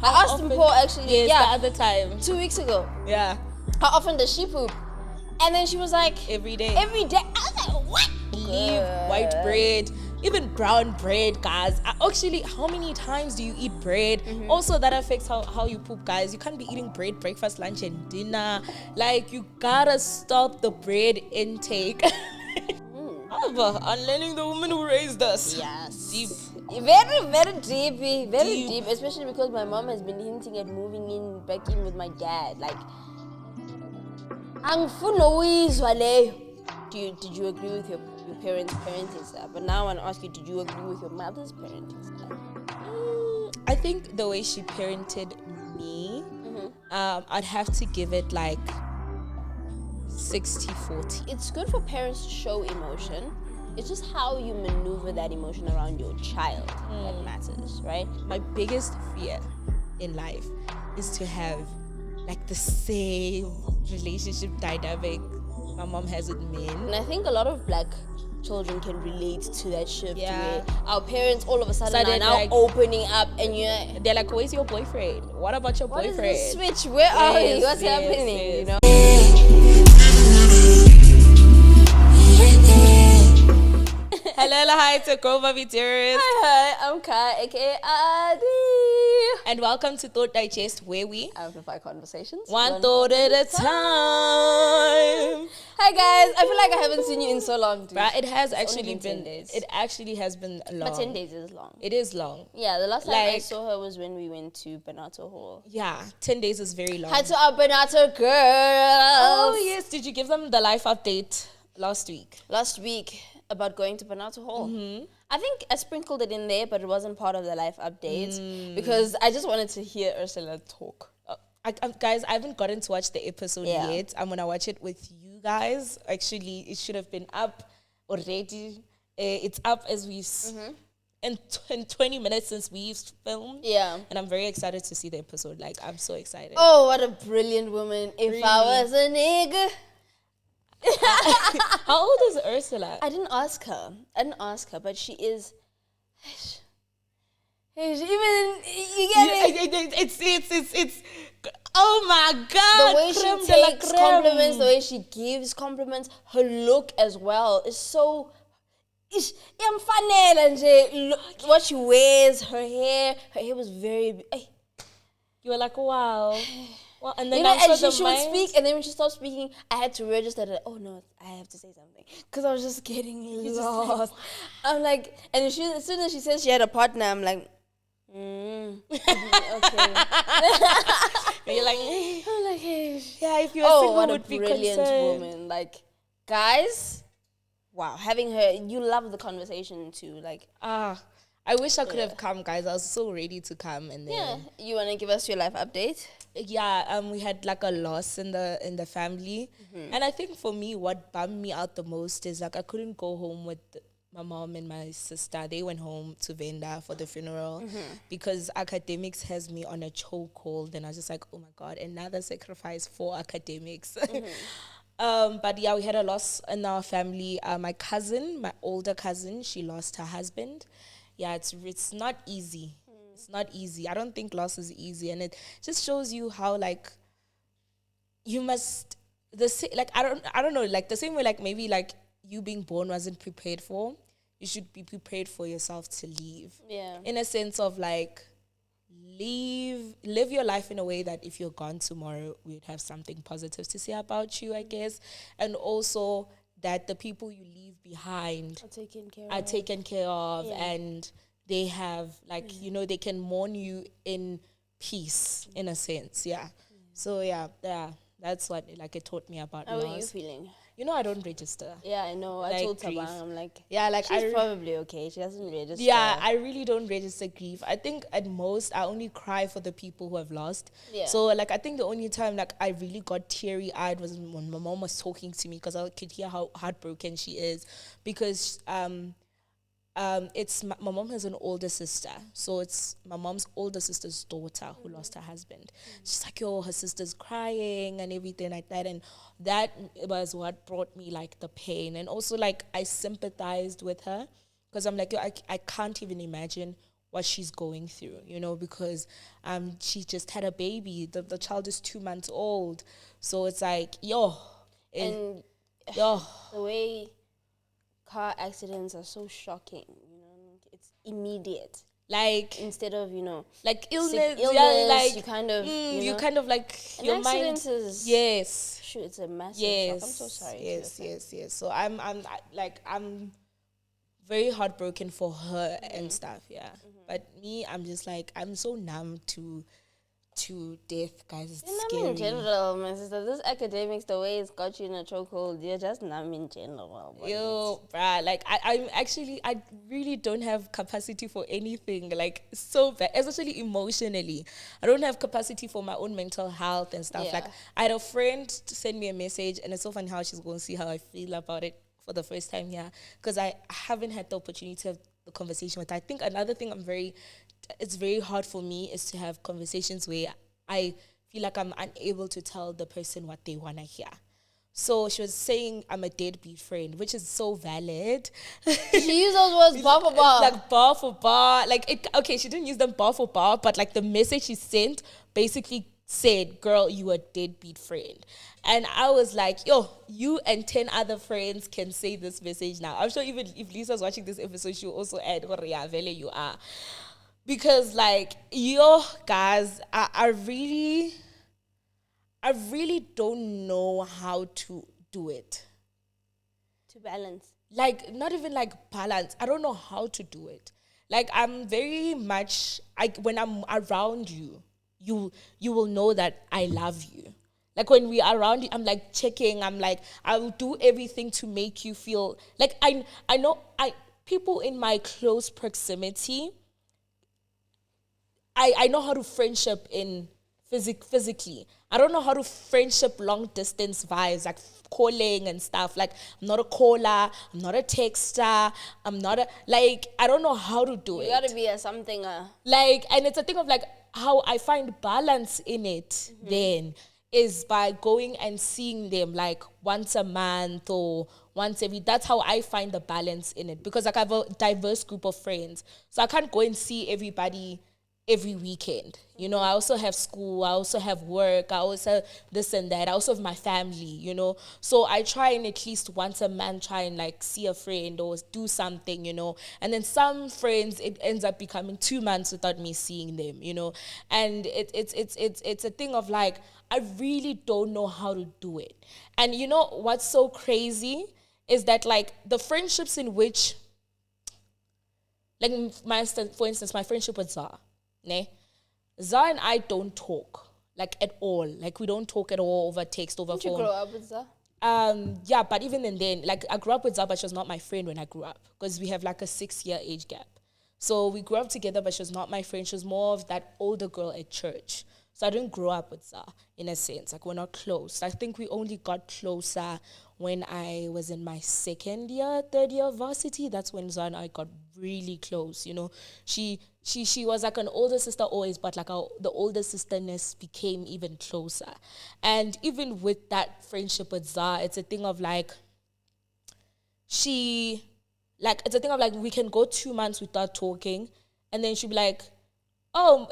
I asked him Paul actually. Yes, the other time. 2 weeks ago. Yeah. How often does she poop? And then she was like, every day. Every day. I was like, what? Leave white bread, even brown bread, guys. Actually, how many times do you eat bread? Also, that affects how you poop, guys. You can't be eating bread breakfast, lunch, and dinner. Like, you gotta stop the bread intake. Unlearning the woman who raised us. Yes. Deep. Very, very deep. Very deep. Especially because my mom has been hinting at moving back in with my dad. Like, did you agree with your parents' parenting style? But now I want to ask you, did you agree with your mother's parenting style? I think the way she parented me, I'd have to give it like 60-40. It's good for parents to show emotion. It's just how you maneuver that emotion around your child that matters, right? My biggest fear in life is to have like the same relationship dynamic my mom has with men. And I think a lot of black children can relate to that shift where our parents all of a sudden are now like, opening up and they're like, where's your boyfriend? What about your boyfriend? What is the switch? Where are we? What's happening? You know? Hello, hi to Grova Viteris. Hi, I'm Kai, aka Adi. And welcome to Thought Digest, where we amplify conversations one thought at a time. Hi guys, I feel like I haven't seen you in so long, dude. Right, it has actually been 10 days. It actually has been long. But 10 days is long. It is long. Yeah, the last time I saw her was when we went to Banato Hall. Yeah, 10 days is very long. Hi to our Banato girls. Oh yes, did you give them the life update last week? Last week. About going to Banato Hall. I think I sprinkled it in there, but it wasn't part of the life update because I just wanted to hear Ursula talk. Guys, I haven't gotten to watch the episode yet. I'm gonna watch it with you guys. Actually, it should have been up already. It's up as we in 20 minutes since we've filmed. Yeah, and I'm very excited to see the episode. Like, I'm so excited. Oh, what a brilliant woman! If I was a nigga. How old is Ursula? I didn't ask her, but she is. Even you get it. It's. Oh my God! The way she takes compliments, the way she gives compliments, her look as well is so. What she wears, her hair was very. You were like, wow. Well, and then she would speak, and then when she stopped speaking, I had to register that, oh no, I have to say something. Because I was just getting lost. I'm like, and as soon as she said she had a partner, I'm like, okay. You're like, I'm like, hey. Yeah, if you're single, would be brilliant concerned. Woman. Like, guys, wow, having her, you love the conversation too. Like, I wish I could have come, guys. I was so ready to come, and then you want to give us your life update? Yeah, we had like a loss in the family, and I think for me, what bummed me out the most is like I couldn't go home with my mom and my sister. They went home to Venda for the funeral because academics has me on a chokehold, and I was just like, oh my God, another sacrifice for academics. But yeah, we had a loss in our family. My older cousin, she lost her husband. Yeah, it's not easy. It's not easy. I don't think loss is easy, and it just shows you how like you must I don't know, like the same way like maybe like you being born wasn't prepared for, you should be prepared for yourself to leave. Yeah. In a sense of like live your life in a way that if you're gone tomorrow, we'd have something positive to say about you, I guess, and also that the people you leave behind are taken care of, and they have, like, they can mourn you in peace, in a sense, So, that's what, like, it taught me about loss. How are you feeling? I don't register. Yeah, I know. I told Tabang, I'm like, she's probably okay. She doesn't register. Yeah, I really don't register grief. I think at most I only cry for the people who have lost. Yeah. So, like, I think the only time, like, I really got teary-eyed was when my mom was talking to me because I could hear how heartbroken she is. Because it's my mom has an older sister, so it's my mom's older sister's daughter who lost her husband. She's like, her sister's crying and everything like that, and that was what brought me like the pain, and also like I sympathized with her because I'm like, I can't even imagine what she's going through, because she just had a baby. The child is 2 months old. So it's like, and yo. the way car accidents are so shocking, it's immediate. Like, instead of, like illness, like you kind of, you kind of like an your accident mind. is, Yes. shoot, it's a massive shock. I'm so sorry. Yes. So I'm very heartbroken for her and stuff. Yeah. But me, I'm just like, I'm so numb to death, guys. It's scary. Numb in general, my sister. This academics, the way it's got you in a chokehold, you're just numb in general. Yo, bruh, like I really don't have capacity for anything, like so bad, especially emotionally. I don't have capacity for my own mental health and stuff. Yeah. Like, I had a friend to send me a message, and it's so funny how she's going to see how I feel about it for the first time here, because I haven't had the opportunity to have the conversation with her. I think another thing it's very hard for me is to have conversations where I feel like I'm unable to tell the person what they want to hear. So she was saying I'm a deadbeat friend, which is so valid. She used those words bar for bar. Like bar for bar. She didn't use them bar for bar, but like the message she sent basically said, girl, you a deadbeat friend. And I was like, yo, you and 10 other friends can say this message now. I'm sure even if Lisa's watching this episode, she'll also add, yeah, vele you are. Because like, yo, guys, I really don't know how to do it. To balance. Like, not even like balance. I don't know how to do it. Like, I'm very much, when I'm around you, you will know that I love you. Like, when we are around you, I'm like checking. I'm like, I will do everything to make you feel like I know people in my close proximity. I know how to friendship in physically. I don't know how to friendship long distance vibes, like calling and stuff. Like, I'm not a caller, I'm not a texter, I don't know how to do it. You gotta be a something. Like, and it's a thing of like how I find balance in it then is by going and seeing them like once a month or once every. That's how I find the balance in it, because like I have a diverse group of friends, so I can't go and see everybody every weekend. I also have school, I also have work, I also have this and that, I also have my family, So I try and at least once a month try and like see a friend or do something, And then some friends, it ends up becoming 2 months without me seeing them, And it's a thing of like, I really don't know how to do it. And what's so crazy is that like the friendships in which, like for instance, my friendship with Zah, Zah and I don't talk like at all. Like, we don't talk at all over text, over phone. Did you grow up with Zah? Yeah, but even then, like, I grew up with Zah, but she was not my friend when I grew up, because we have like a 6-year age gap. So we grew up together, but she was not my friend. She was more of that older girl at church. So I didn't grow up with Zah, in a sense. Like, we're not close. I think we only got closer when I was in my third year varsity. That's when Zah and I got really close, She was like an older sister always, but like the older sisterness became even closer. And even with that friendship with Zah, it's a thing of like, we can go 2 months without talking, and then she'll be like, oh,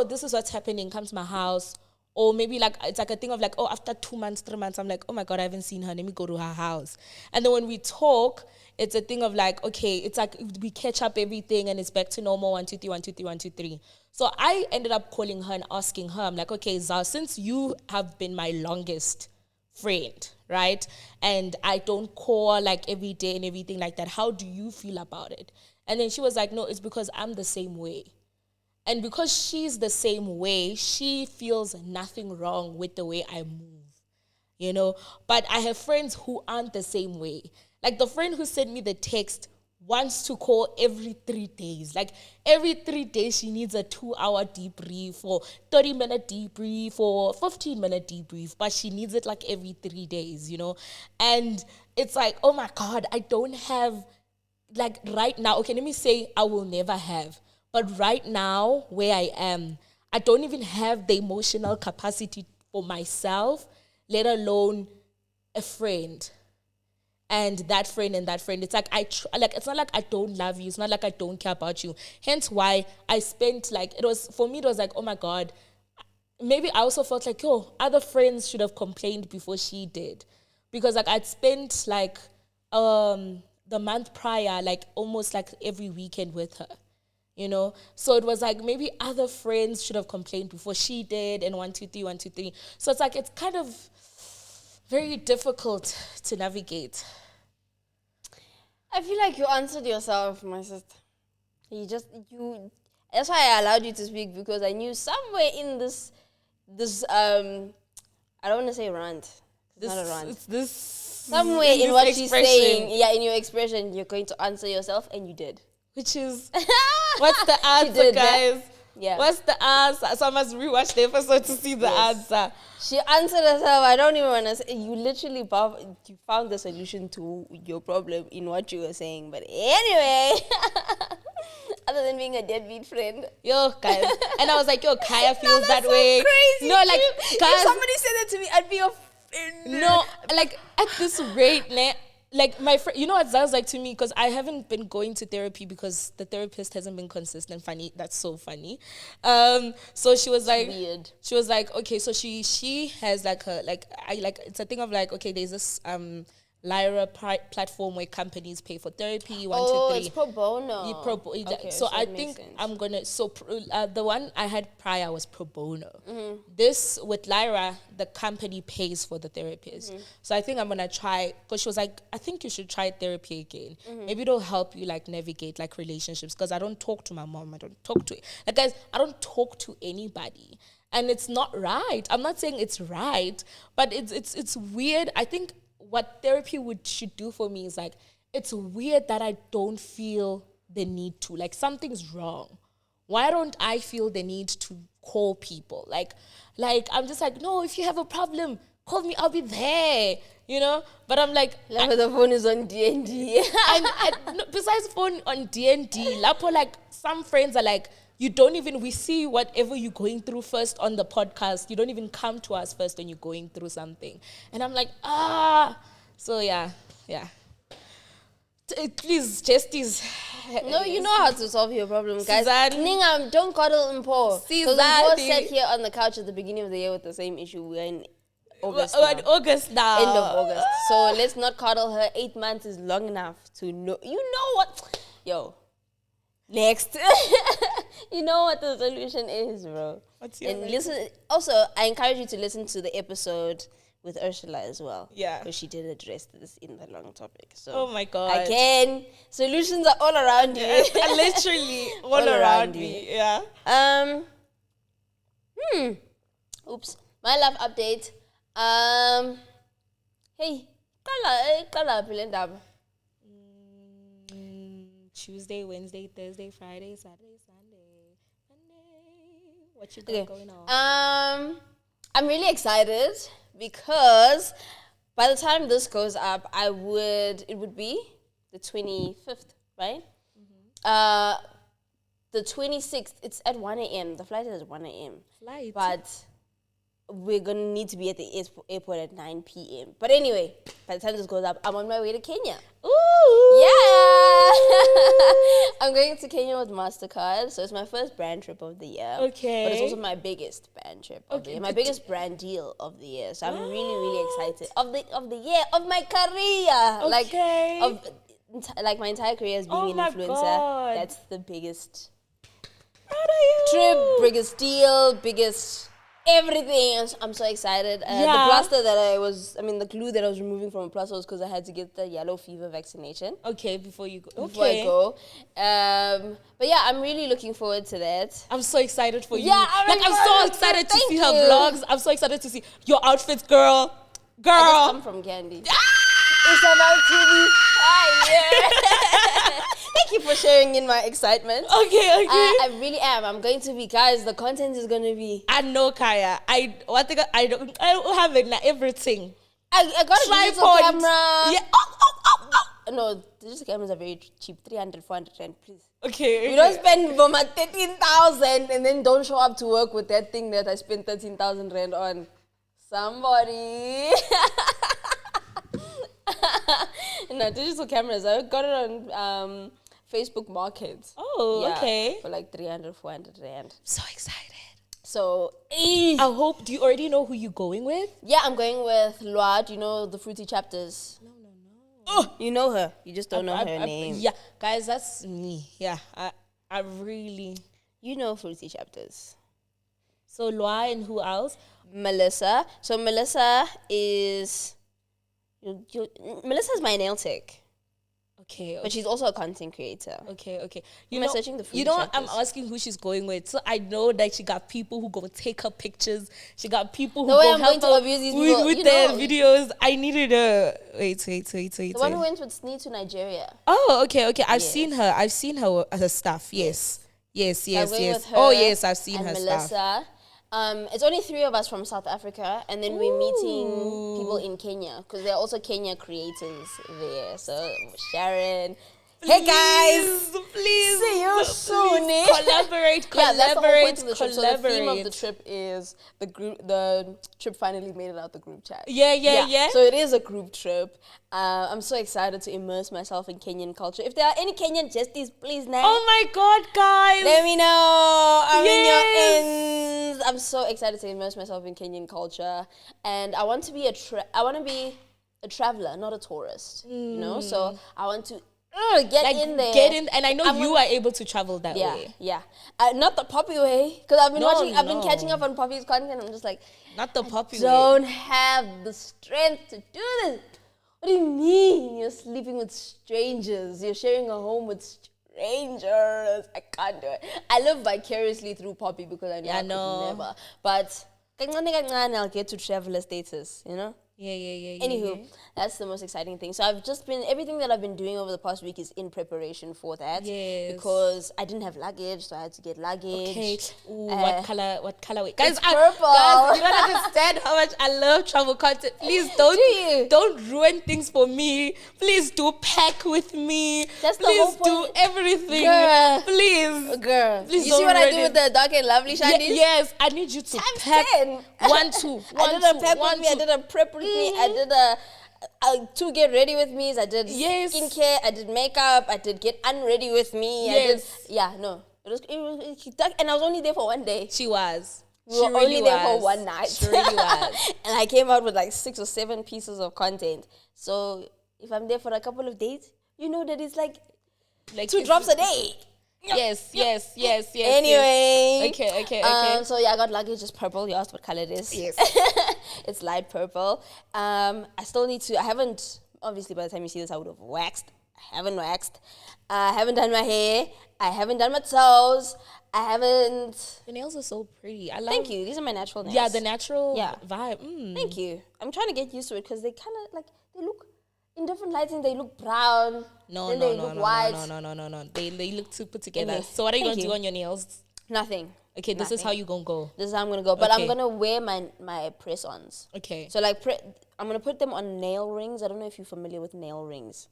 this is what's happening, come to my house. Or maybe like, it's like a thing of like, oh, after 2 months, 3 months, I'm like, oh my God, I haven't seen her, let me go to her house. And then when we talk, it's a thing of like, okay, it's like we catch up everything and it's back to normal, 1, 2, 3, 1, 2, 3, 1, 2, 3. So I ended up calling her and asking her, I'm like, okay, Zah, since you have been my longest friend, right? And I don't call like every day and everything like that, how do you feel about it? And then she was like, no, it's because I'm the same way. And because she's the same way, she feels nothing wrong with the way I move, But I have friends who aren't the same way. Like, the friend who sent me the text wants to call every 3 days. Like, every 3 days she needs a 2-hour debrief or 30-minute debrief or 15-minute debrief. But she needs it like every 3 days, And it's like, oh my God, I don't have, like, right now, okay, let me say I will never have. But right now, where I am, I don't even have the emotional capacity for myself, let alone a friend. and that friend and that friend. It's like it's not like I don't love you. It's not like I don't care about you. Hence why I spent like, it was like, oh my God. Maybe I also felt like, other friends should have complained before she did. Because like I'd spent like the month prior, like almost like every weekend with her. So it was like maybe other friends should have complained before she did, and 1, 2, 3, 1, 2, 3. So it's like it's kind of very difficult to navigate. I feel like you answered yourself, my sister. That's why I allowed you to speak, because I knew somewhere in this I don't want to say rant. It's not a rant. It's this somewhere in what she's saying, in your expression, you're going to answer yourself, and you did. Which is, what's the answer, guys? Yeah. What's the answer? So I must rewatch the episode to see the answer. She answered herself. I don't even want to say. You literally you found the solution to your problem in what you were saying. But anyway, other than being a deadbeat friend. Yo, guys. And I was like, Kaya feels that so way. Crazy. No, like, guys. If somebody said that to me, I'd be offended. No, like, at this rate, like my friend, you know what Zaz like to me, because I haven't been going to therapy because the therapist hasn't been consistent. Funny, that's so funny. So she was like, weird. She was like, okay, so she has like it's a thing of like, okay, there's this Lyra platform where companies pay for therapy. 1, 2, 3. It's pro bono. Okay, so I think I'm gonna. So the one I had prior was pro bono. Mm-hmm. This with Lyra, the company pays for the therapist. Mm-hmm. So I think I'm gonna try, because she was like, I think you should try therapy again. Mm-hmm. Maybe it'll help you like navigate like relationships, because I don't talk to my mom. I don't talk to like, guys. I don't talk to anybody, and it's not right. I'm not saying it's right, but it's weird. I think what therapy should do for me is like, it's weird that I don't feel the need to, like, something's wrong. Why don't I feel the need to call people? Like I'm just like, no, if you have a problem, call me, I'll be there, But I'm like, the phone is on D&D. No, besides phone on D&D, Lapo, like, some friends are like, we see whatever you're going through first on the podcast. You don't even come to us first when you're going through something. And I'm like, So yeah. Please, Justice. No, you know how to solve your problem, guys. Ningam, don't cuddle and pour. Because we both sat here on the couch at the beginning of the year with the same issue. We're in August now. August now. End of August. So let's not cuddle her. 8 months is long enough to know. You know what? Yo. Next. You know what the solution is, bro. Listen. Also, I encourage you to listen to the episode with Ursula as well. Yeah. Because she did address this in the long topic. So oh my God. Again, solutions are all around you. Literally all around me. Yeah. Oops. My love update. Hey. Tuesday, Wednesday, Thursday, Friday, Saturday, Sunday, Monday. What you got going on? I'm really excited because by the time this goes up, it would be the 25th, right? Mm-hmm. The 26th, it's at 1 a.m. The flight is at 1 a.m. But we're going to need to be at the airport at 9 p.m. But anyway, by the time this goes up, I'm on my way to Kenya. Ooh! Yeah! I'm going to Kenya with MasterCard. So it's my first brand trip of the year. Okay. But it's also my biggest brand trip of the year. My biggest brand deal of the year. So I'm really, really excited. Of the year, of my career. Okay. Like my entire career as being an influencer. God. That's the biggest trip, biggest deal, biggest everything. I'm so excited. The plaster the glue that I was removing from a plaster was because I had to get the yellow fever vaccination. Okay, before you go. Before I go. But yeah, I'm really looking forward to that. I'm so excited for you. Yeah, I'm so excited to see her vlogs. I'm so excited to see your outfits, girl. I just come from Candy. It's about to be fire. Thank you for sharing in my excitement. Okay. I really am. I'm going to be, guys. The content is going to be. I know, Kaya. I don't have everything. I got a digital camera. Yeah. No, digital cameras are very cheap. 300, 400 rand, please. Okay. You don't spend 13,000 and then don't show up to work with that thing that I spent 13,000 rand on. Somebody. No, digital cameras. I got it on Facebook Market. Oh, Yeah, okay. for like 300, 400 rand. So excited. So, I hope, do you already know who you're going with? yeah, I'm going with Loa. Do you know the Fruity Chapters? No. Oh, you know her. You just don't know her name. Yeah, guys, that's me. Yeah, I really. You know Fruity Chapters. So Loa and who else? Melissa. So Melissa is... Melissa's my nail tech. Okay. But she's also a content creator. Okay. Am I searching the Fruity I'm Chapters? asking who she's going with. So I know that she got people who go take her pictures. She got people who The way go I'm help going to her abuse these people, with you their know. videos. I needed a... Wait. The one who went with Snee to Nigeria. Oh, okay. I've Yes. seen her stuff. Yes. I'm going with her Oh, yes, I've seen and her Melissa. stuff. It's only 3 of us from South Africa, and then we're meeting people in Kenya because there are also Kenya creators there. So Sharon, hey guys, Please. see you soon. Collaborate. Yeah, that's the whole point of the trip. So the theme of the trip is the group. The trip finally made it out the group chat. Yeah. So it is a group trip. I'm so excited to immerse myself in Kenyan culture. If there are any Kenyan jestis, please now. Oh my God, guys. Let me know. I'm in your Yes. ends. I'm so excited to immerse myself in Kenyan culture, and I want to be a traveler, not a tourist. You know, so I want to get in there. And I know you are able to travel that way. Yeah. Not the Poppy way, because I've been I've been No. catching up on Poppy's content. I'm just like, Not the Poppy way. don't have the strength to do this. What do you mean? You're sleeping with strangers. You're sharing a home with strangers. I can't do it. I live vicariously through Poppy because I know I could never. But I'll get to traveler status, you know? Yeah. Anywho, that's the most exciting thing. So I've just been, everything that I've been doing over the past week is in preparation for that. Yes. Because I didn't have luggage, so I had to get luggage. Okay. Ooh, what color? Guys, It's purple. Guys, you don't understand how much I love travel content. Please don't ruin things for me. Please do pack with me. That's the Please whole point. do everything. Girl. Please. Girl, Please you see don't what I ruin do it. with the dark and lovely shandies? Yes, I need you to Times pack 10. 1, 2. I did a pack with me, I did a prep with me, I did a 2 get ready with me, I did skincare, I did makeup, I did get unready with me. Yes. It was dark, and I was only there for 1 day. She was. We were only there for 1 night. She really was. And I came out with like 6 or 7 pieces of content. So if I'm there for a couple of days, you know that it's like 2 drops a day. Yes. Anyway. Okay. So yeah, I got luggage. It's purple. You asked what color it is. Yes. It's light purple. I still need to. I haven't. Obviously, by the time you see this, I would have waxed. I haven't waxed. I haven't done my hair. I haven't done my toes. I haven't. The nails are so pretty. I love. Thank you. These are my natural nails. Yeah, the natural Yeah. vibe. Thank you. I'm trying to get used to it because they kind of like they look in different lighting. They look brown. No. Then they look white. No. They look too put together. Okay. So what are you Thank gonna you. do on your nails? Nothing. Okay, this is how you gonna go. This is how I'm gonna go. But I'm Okay. gonna wear my press-ons. Okay. So like I'm gonna put them on nail rings. I don't know if you're familiar with nail rings.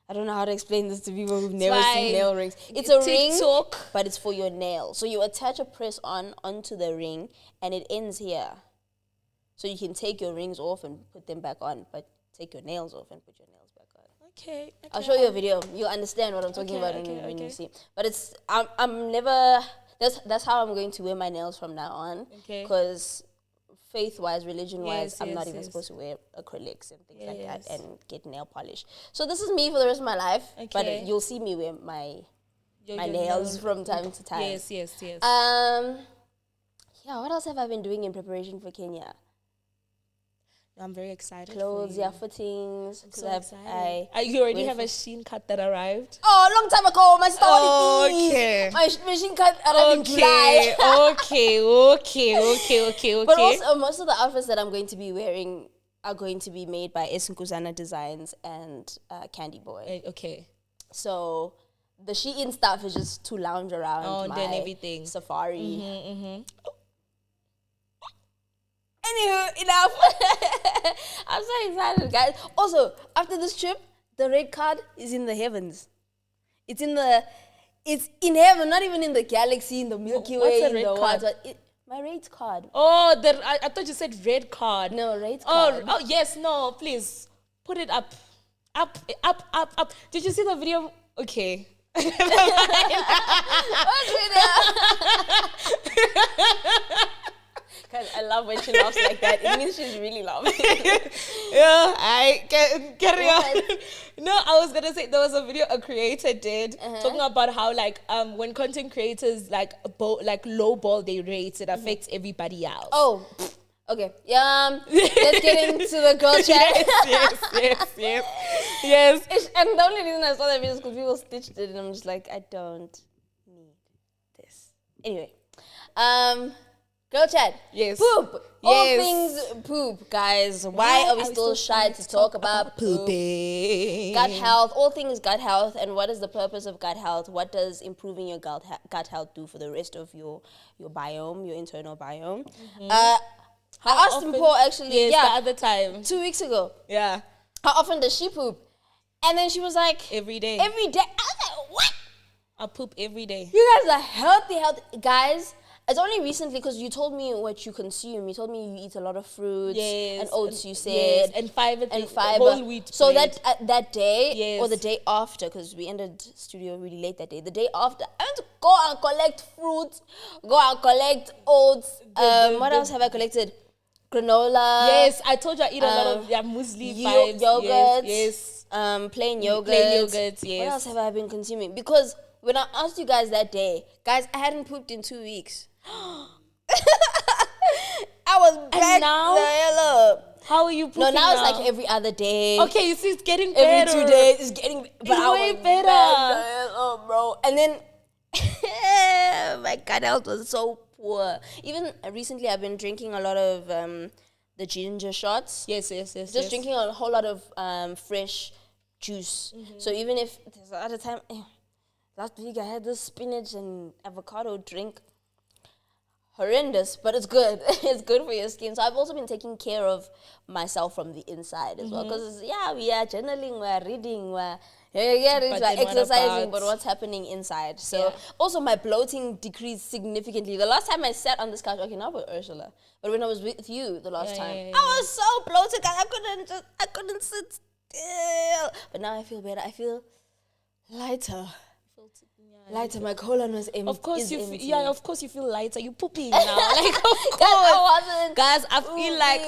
I don't know how to explain this to people who've never seen nail rings. It's a ring, but it's for your nail. So you attach a press-on onto the ring, and it ends here. So you can take your rings off and put them back on, but take your nails off and put your nails back on. Okay. I'll show you a video. You'll understand what I'm talking about when you see. But it's I'm never. That's how I'm going to wear my nails from now on. Okay. Because faith-wise, religion-wise, Yes, I'm not yes, even yes. supposed to wear acrylics and things like that Yes. and get nail polish. So this is me for the rest of my life. Okay. But you'll see me wear my Your nails nail- from time to time. Yes. Yeah. What else have I been doing in preparation for Kenya? I'm very excited. Clothes, for you. fittings. I'm so excited. You already went have a sheen cut that arrived. Oh, long time ago. My sister ordered these. Okay. My machine cut arrived in July. Okay. But also, most of the outfits that I'm going to be wearing are going to be made by Esinkuzana Designs and Candy Boy. Okay. So the Shein stuff is just to lounge around my then everything. safari. Anywho, enough. I'm so excited, guys. Also, after this trip, the red card is in the heavens. It's in heaven, not even in the galaxy, in the Milky What's Way, a in red the card? water. My rates card. Oh, I thought you said red card. No, rates card. Oh, yes, no, please. Put it up. up, up, up, up. Did you see the video? Okay. What video? Guys, I love when she laughs like that. It means she's really laughing. Yeah, I can carry on. No, I was gonna say there was a video a creator did talking about how like when content creators like low ball their rates, it affects everybody else. Oh, okay. Let's get into the girl chat. yes. And the only reason I saw that video is because people stitched it, and I'm just like, I don't need this. Anyway, girl chat. Yes. Poop. All Yes. things poop, guys. Why are we still shy to talk about pooping? Gut health. All things gut health. And what is the purpose of gut health? What does improving your gut health do for the rest of your biome, your internal biome? I asked Mpo actually. Yes, the other time. 2 weeks ago. Yeah. How often does she poop? And then she was like, Every day. Every day. I was like, what? I poop every day. You guys are healthy. Guys, it's only recently because you told me what you consume. You told me you eat a lot of fruits and oats, you said. Yes, and fiber. Whole wheat so bread. that day Yes. or the day after, because we ended studio really late that day. The day after, I went to go and collect fruits, go and collect oats. What else have I collected? Granola. Yes, I told you I eat a lot of muesli vibes. Yogurt. Yes. Plain yogurt. Yes. What else have I been consuming? Because when I asked you guys that day, guys, I hadn't pooped in 2 weeks. I was back now? the hell up. How are you pooping No, now it's like every other day. Okay, you see, it's getting better. Every 2 days, it's getting better. It's way better. Back the hell up, bro. And then my gut health was so poor. Even recently, I've been drinking a lot of the ginger shots. Yes. Just drinking a whole lot of fresh juice. So even if there's other time, last week I had this spinach and avocado drink. Horrendous, but it's good. It's good for your skin. So I've also been taking care of myself from the inside as well. Because we are journaling, we're reading, we're exercising, but what's happening inside? So also my bloating decreased significantly. The last time I sat on this couch, okay, not with Ursula, but when I was with you the last time, I was so bloated, guys. I couldn't sit still. But now I feel better. I feel lighter. Lighter, my colon was empty. Of course, of course you feel lighter. You pooping now, like of course. Guys, I feel like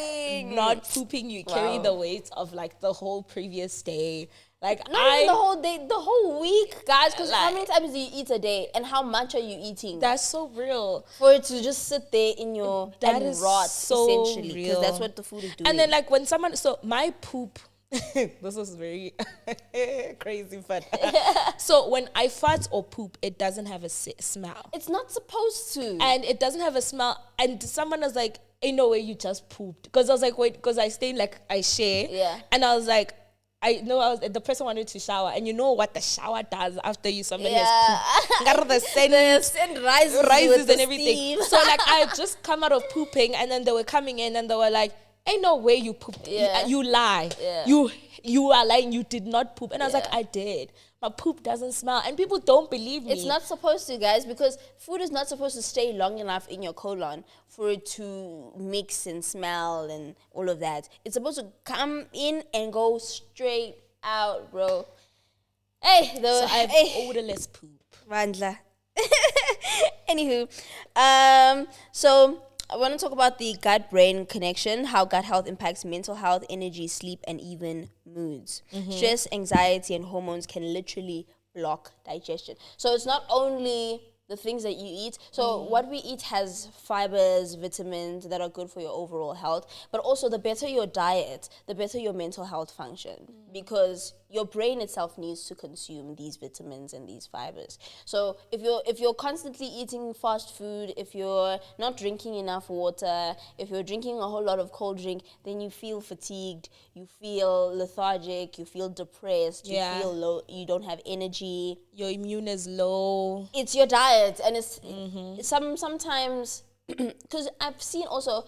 not pooping. You carry the weight of like the whole previous day. Like not even the whole day, the whole week, guys. Because how many times do you eat a day, and how much are you eating? That's so real. For it to just sit there in your that is rot, so essentially, because that's what the food is doing. And then like when someone, so my poop. This is very crazy, but so when I fart or poop, it doesn't have a smell. It's not supposed to, and it doesn't have a smell. And someone was like, "Ain't no way you just pooped," because I was like, "Wait," because I stay like I share, and I was like, the person wanted to shower, and you know what the shower does after somebody has pooped. The scent rises and everything. Steam. So like I had just come out of pooping, and then they were coming in, and they were like, ain't no way you pooped. You lie. You are lying. You did not poop. And I was like, I did. My poop doesn't smell. And people don't believe me. It's not supposed to, guys, because food is not supposed to stay long enough in your colon for it to mix and smell and all of that. It's supposed to come in and go straight out, bro. Hey, so I have odorless poop. Randla. Anywho, so I want to talk about the gut-brain connection, how gut health impacts mental health, energy, sleep, and even moods. Stress, anxiety, and hormones can literally block digestion. So it's not only the things that you eat. So what we eat has fibers, vitamins that are good for your overall health. But also the better your diet, the better your mental health function. Because your brain itself needs to consume these vitamins and these fibers. So if you're constantly eating fast food, if you're not drinking enough water, if you're drinking a whole lot of cold drink, then you feel fatigued, you feel lethargic, you feel depressed, you feel low, you don't have energy. Your immune is low. It's your diet, and it's sometimes because I've seen also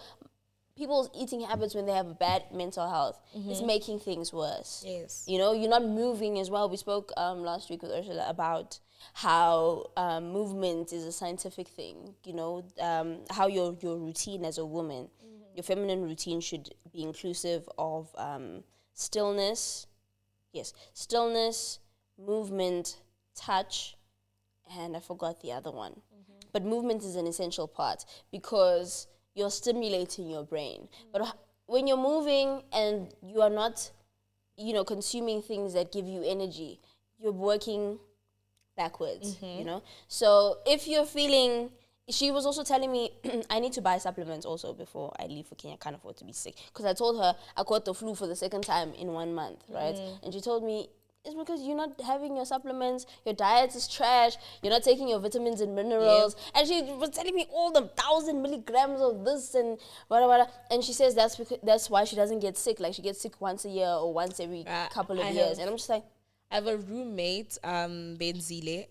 people's eating habits when they have bad mental health is making things worse. Yes. You know, you're not moving as well. We spoke last week with Ursula about how movement is a scientific thing. You know, how your routine as a woman, your feminine routine should be inclusive of stillness, Yes, stillness, movement, touch, and I forgot the other one. But movement is an essential part because you're stimulating your brain. But when you're moving and you are not, consuming things that give you energy, you're working backwards, So if you're feeling, she was also telling me I need to buy supplements also before I leave for Kenya. I can't afford to be sick. Because I told her I caught the flu for the second time in 1 month, right? And she told me, it's because you're not having your supplements, your diet is trash, you're not taking your vitamins and minerals. Yep. And she was telling me all the 1,000 milligrams of this and whatever. And she says that's why she doesn't get sick. Like, she gets sick once a year or once every couple of years. And I'm just like, I have a roommate, Benzile,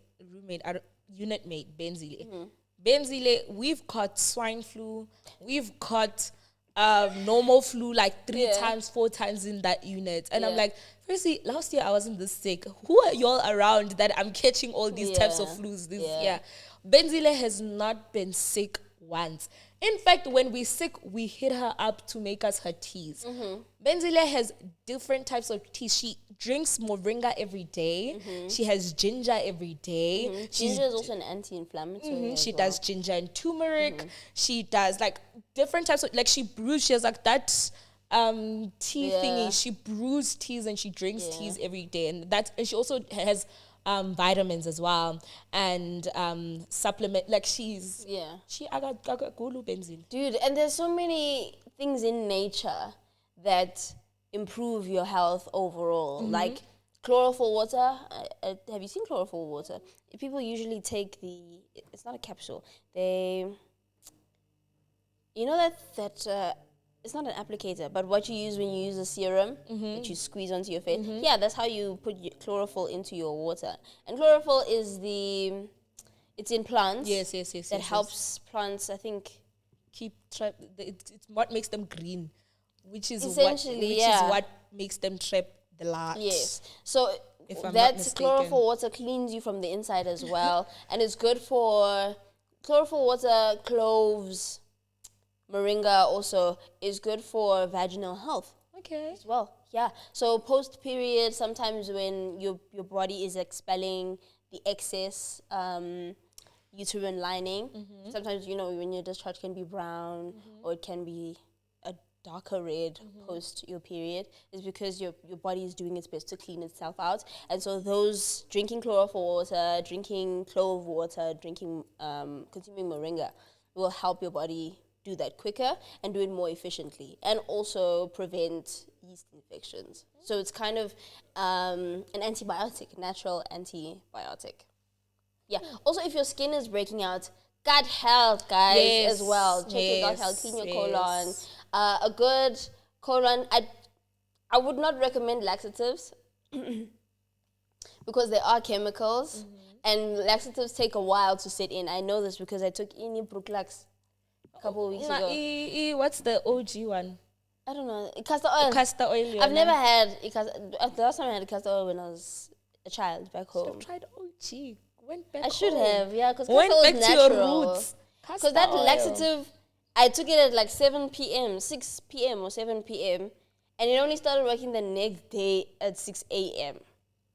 unit mate, Benzile. Benzile, we've caught swine flu, we've caught normal flu like 3 times, 4 times in that unit. And I'm like, firstly, last year I wasn't this sick. Who are y'all around that I'm catching all these types of flus this year? Benzile has not been sick once. In fact, when we're sick, we hit her up to make us her teas. Benzile has different types of teas. She drinks moringa every day. She has ginger every day. Ginger is also an anti-inflammatory. She does ginger and turmeric. She does like different types of, like, she brews. She has like that tea thingy. She brews teas and she drinks teas every day. And she also has vitamins as well and supplement. Like, I got gulu benzene. Dude, and there's so many things in nature that improve your health overall. Like chlorophyll water. Have you seen chlorophyll water? People usually take it's not a capsule. It's not an applicator, but what you use when you use a serum that you squeeze onto your face. Yeah, that's how you put chlorophyll into your water. And chlorophyll is it's in plants. Yes. That helps plants, I think, it's what makes them green, which is essentially what makes them trap the light. Yes. So that chlorophyll water cleans you from the inside as well, and it's good for chlorophyll water, cloves. Moringa also is good for vaginal health. Okay. As well. Yeah. So post-period, sometimes when your body is expelling the excess uterine lining, sometimes, when your discharge can be brown or it can be a darker red post your period, is because your body is doing its best to clean itself out. And so those drinking chlorophyll water, drinking clove water, consuming moringa will help your body do that quicker and do it more efficiently, and also prevent yeast infections. So it's kind of an antibiotic, natural antibiotic. Yeah. Also, if your skin is breaking out, gut health, guys, as well. Check your gut health, clean your colon. A good colon, I would not recommend laxatives because there are chemicals, and laxatives take a while to set in. I know this because I took Bruclax a couple of weeks ago. What's the OG one? I don't know. Castor oil. Castor oil. I've never had the last time I had castor oil when I was a child back home. I've tried OG. Went back. I should have, because went castor back is to natural. your roots. Because that laxative, I took it at like 6 p.m. or 7 p.m. and it only started working the next day at 6 a.m.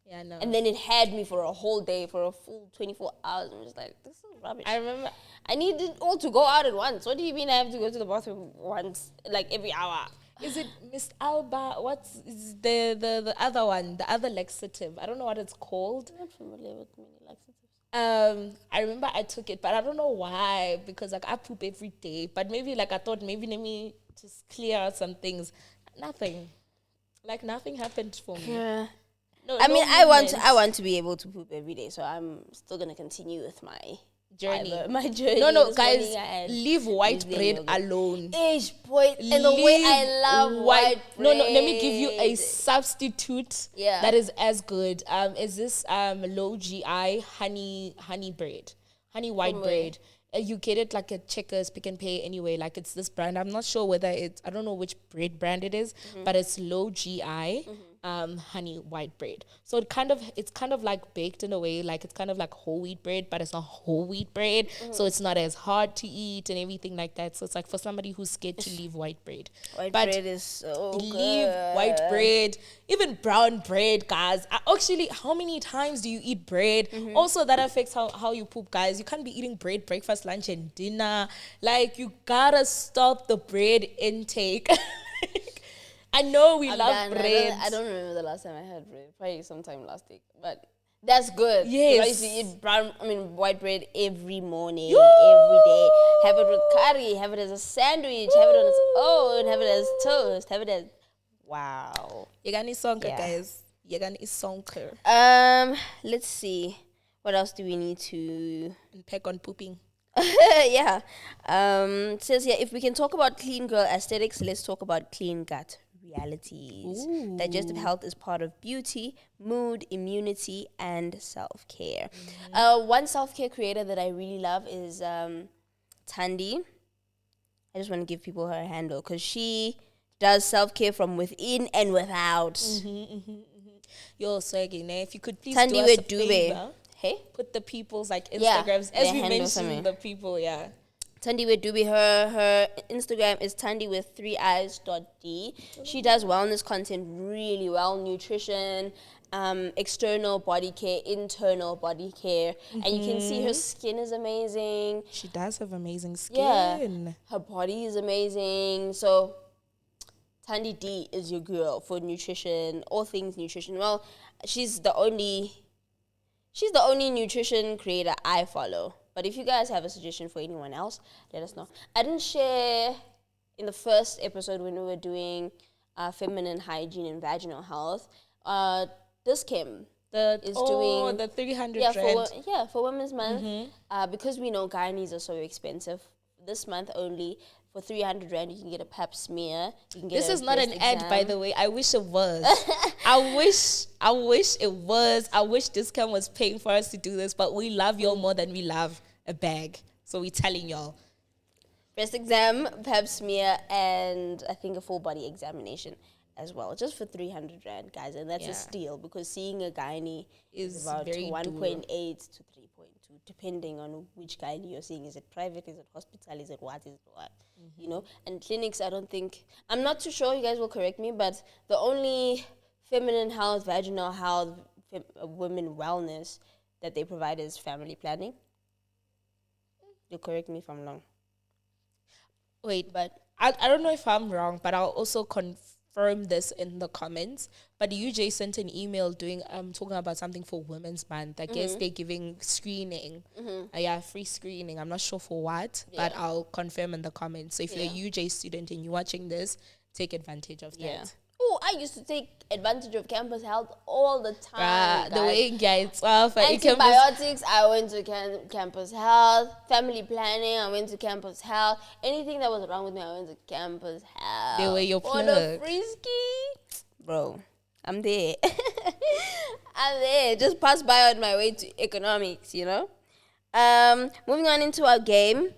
Yeah, no. And then it had me for a whole day, for a full 24 hours. I'm just like, this is rubbish. I remember. I need it all to go out at once. What do you mean I have to go to the bathroom once, like every hour? Is it Miss Alba? What's the other one? The other laxative? I don't know what it's called. I'm not familiar with many laxatives. I remember I took it, but I don't know why. Because like I poop every day. But maybe like I thought maybe let me just clear out some things. Nothing. Like nothing happened for me. Yeah. No, I mean, I want to be able to poop every day, so I'm still gonna continue with my journey. My journey. No, guys, leave white bread alone. Boy, and the way I love white bread. No, let me give you a substitute. Yeah. That is as good. Is this low GI honey bread, honey white bread? You get it like at Checkers, Pick and Pay anyway. Like it's this brand. I'm not sure whether I don't know which bread brand it is, but it's low GI. honey white bread. So it's kind of like baked in a way, like it's kind of like whole wheat bread, but it's not whole wheat bread. So it's not as hard to eat and everything like that. So it's like for somebody who's scared to leave white bread. White But bread is so leave good. white bread, even brown bread, guys. Actually, how many times do you eat bread? Also, that affects how you poop, guys. You can't be eating bread breakfast, lunch, and dinner. Like, you gotta stop the bread intake. I know we love bread. I don't remember the last time I had bread. Probably sometime last week. But that's good. Yes. I used to eat white bread every morning, every day. Have it with curry, have it as a sandwich, have it on its own, have it as toast, have it as... Wow. You're gonna eat sonker, guys. You're gonna eat sonker. Let's see. What else do we need to... Unpack on pooping. Yeah. It says here, if we can talk about clean girl aesthetics, let's talk about clean gut realities. Ooh. Digestive health is part of beauty, mood, immunity, and self-care. One self-care creator that I really love is Thandi. I just want to give people her handle because she does self-care from within and without. Yo, so again, if you could please Thandi do us a Dube. favor, Hey? put the people's like Instagrams as we mentioned the people, Thandi with Doobie, her Instagram is Thandi with 3 eyes.d. She does wellness content really well, nutrition, external body care, internal body care, and you can see her skin is amazing. She does have amazing skin. Yeah, her body is amazing. So Thandi D is your girl for nutrition, all things nutrition. Well, she's the only nutrition creator I follow. But if you guys have a suggestion for anyone else, let us know. I didn't share in the first episode when we were doing feminine hygiene and vaginal health. This Kim is doing the 300 for Women's Month. Because we know gynaes are so expensive. This month only, for 300 rand, you can get a pap smear. You can get this is not an ad, by the way. I wish it was. I wish it was. I wish Discount was paying for us to do this, but we love y'all more than we love a bag. So we're telling y'all. Breast exam, pap smear, and I think a full body examination as well, just for 300 rand, guys. And that's a steal because seeing a gynae is about 1.8 to 3.2, depending on which gynae you're seeing. Is it private? Is it hospital? Is it what? You know? And clinics, I'm not too sure, you guys will correct me, but the only feminine health, vaginal health, women wellness that they provide is family planning. You'll correct me if I'm wrong. Wait, but I don't know if I'm wrong, but I'll also confirm this in the comments. But UJ sent an email talking about something for Women's Month. I guess they're giving screening. Free screening. I'm not sure for what, but I'll confirm in the comments. So if you're a UJ student and you're watching this, take advantage of that. Oh, I used to take advantage of campus health all the time. The way it gets off. Antibiotics, I went to campus health. Family planning, I went to campus health. Anything that was wrong with me, I went to campus health. The way you're plugged. For the frisky. Bro, I'm there. I'm there. Just pass by on my way to economics, you know? Moving on into our game.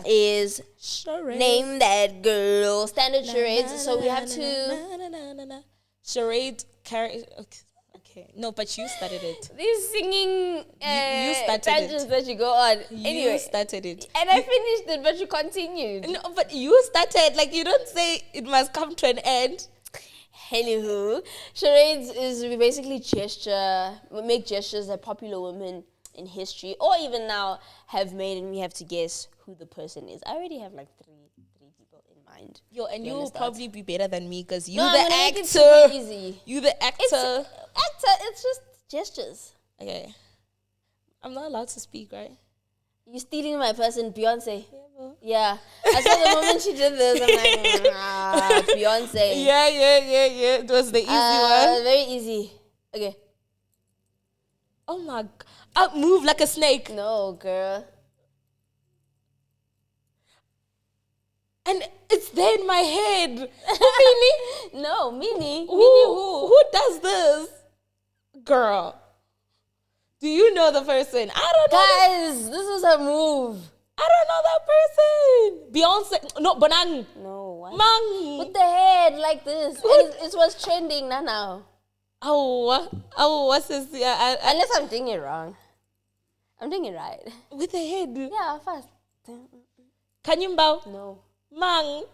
Is charades. Name that girl. Standard charades. So we have to... Charade. Okay. No, but you started it. These singing you started tangents that you go on. Anyway, you started it. And I finished it, but you continued. No, but you started. Like, you don't say it must come to an end. Anywho, charades is we basically make gestures that popular women in history or even now have made, and we have to guess who the person is. I already have like three people in mind. Yo, and you'll probably be better than me because you the actor. Easy. You the actor. It's just gestures. Okay. I'm not allowed to speak, right? You stealing my person, Beyonce. Yeah. I saw the moment she did this, I'm like, Beyonce. Yeah. It was the easy one. Very easy. Okay. Oh my God. I'll move like a snake. No, girl. And it's there in my head. Mini? No, Mini. Who does this? Girl. Do you know the person? I don't know. Guys, this is her move. I don't know that person. Beyonce. No, Bonang. No, what? Mang. With the head like this. It was trending now. What's this? Yeah, Unless I'm doing it wrong. I'm doing it right. with the head. Yeah, fast. Kanyumbao. No. Mang.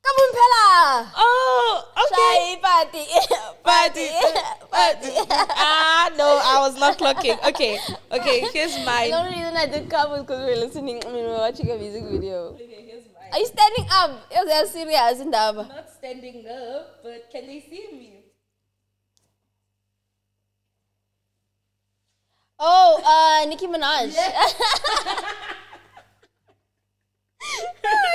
Kabumpela! Oh, okay. Party. No, I was not clocking. Okay, here's mine. The only reason I did come was because we were watching a music video. Okay, here's mine. Are you standing up? You're serious in I'm not standing up, but can they see me? Oh, Nicki Minaj. Yeah. Oh my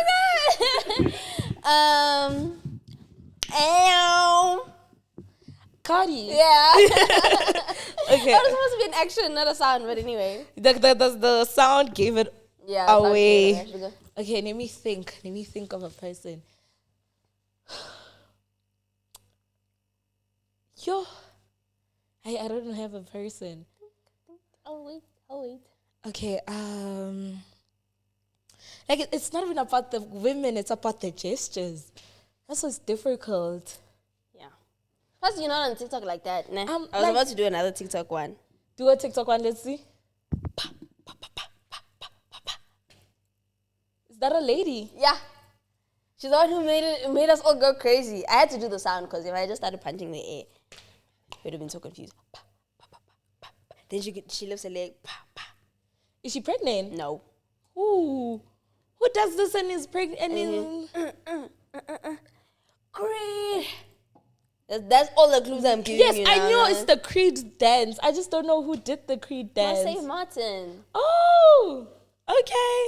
god. Cardi. Yeah. Okay. That was supposed to be an action, not a sound, but anyway. The sound gave it Yeah. away. Okay, let me think of a person. Yo, I don't have a person. I'll wait. Okay, like it's not even about the women, it's about the gestures. That's what's difficult. Yeah. Plus, you're not on TikTok like that. Nah. I was like- about to do another TikTok one. Do a TikTok one, let's see. Is that a lady? Yeah. She's the one who made us all go crazy. I had to do the sound because if I just started punching the air, it would have been so confused. Then she lifts her leg. Is she pregnant? No. Who does this and is pregnant? And Creed. That's all the clues I'm giving yes, you I now, know man. it's the Creed dance. I just don't know who did the Creed dance. Marseille Martin. Oh, okay.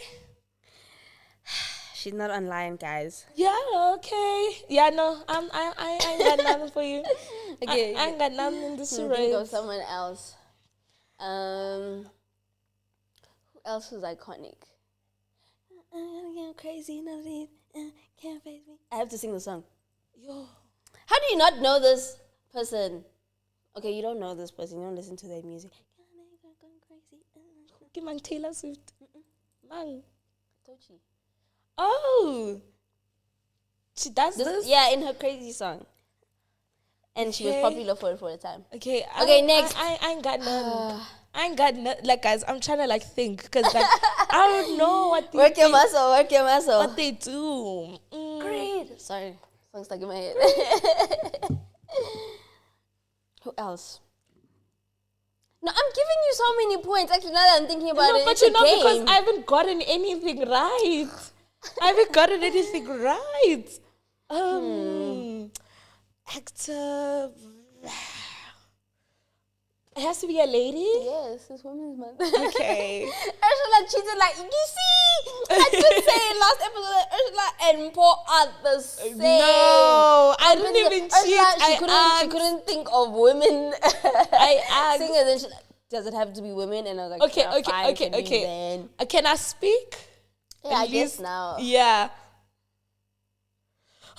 She's not online, guys. Yeah, okay. Yeah, no, I ain't got nothing for you. Okay. I ain't got nothing in this Think of charade. someone else. Who else was iconic? I'm gonna go crazy, none of these can't face me. I have to sing the song. Yo, How do you not know this person? Okay, you don't know this person. You don't listen to their music. give man Taylor Swift. Man. Tochi. Oh, she does this? Yeah, in her crazy song. And she was Okay. popular for it for a time. Okay. Okay, next. I ain't got none. I ain't got none. Like, guys, I'm trying to like think because like I don't know what they Work your muscle. what they do. Great. Sorry, song stuck in my head. Who else? No, I'm giving you so many points. Actually, now that I'm thinking about No, it, but it's you a know game. because I haven't gotten anything right. I haven't gotten anything right. Actor. It has to be a lady. Yes, it's Women's Month. Okay. Ursula cheated like, you see, I did say in last episode that Ursula and Paul are the same. No, I didn't even Ursula, cheat. She couldn't think of women. I asked. Singers, and she's like, does it have to be women? And I was like, Okay, yeah, fine, okay. can be men. Can I speak? Yeah, I At guess least- now. Yeah.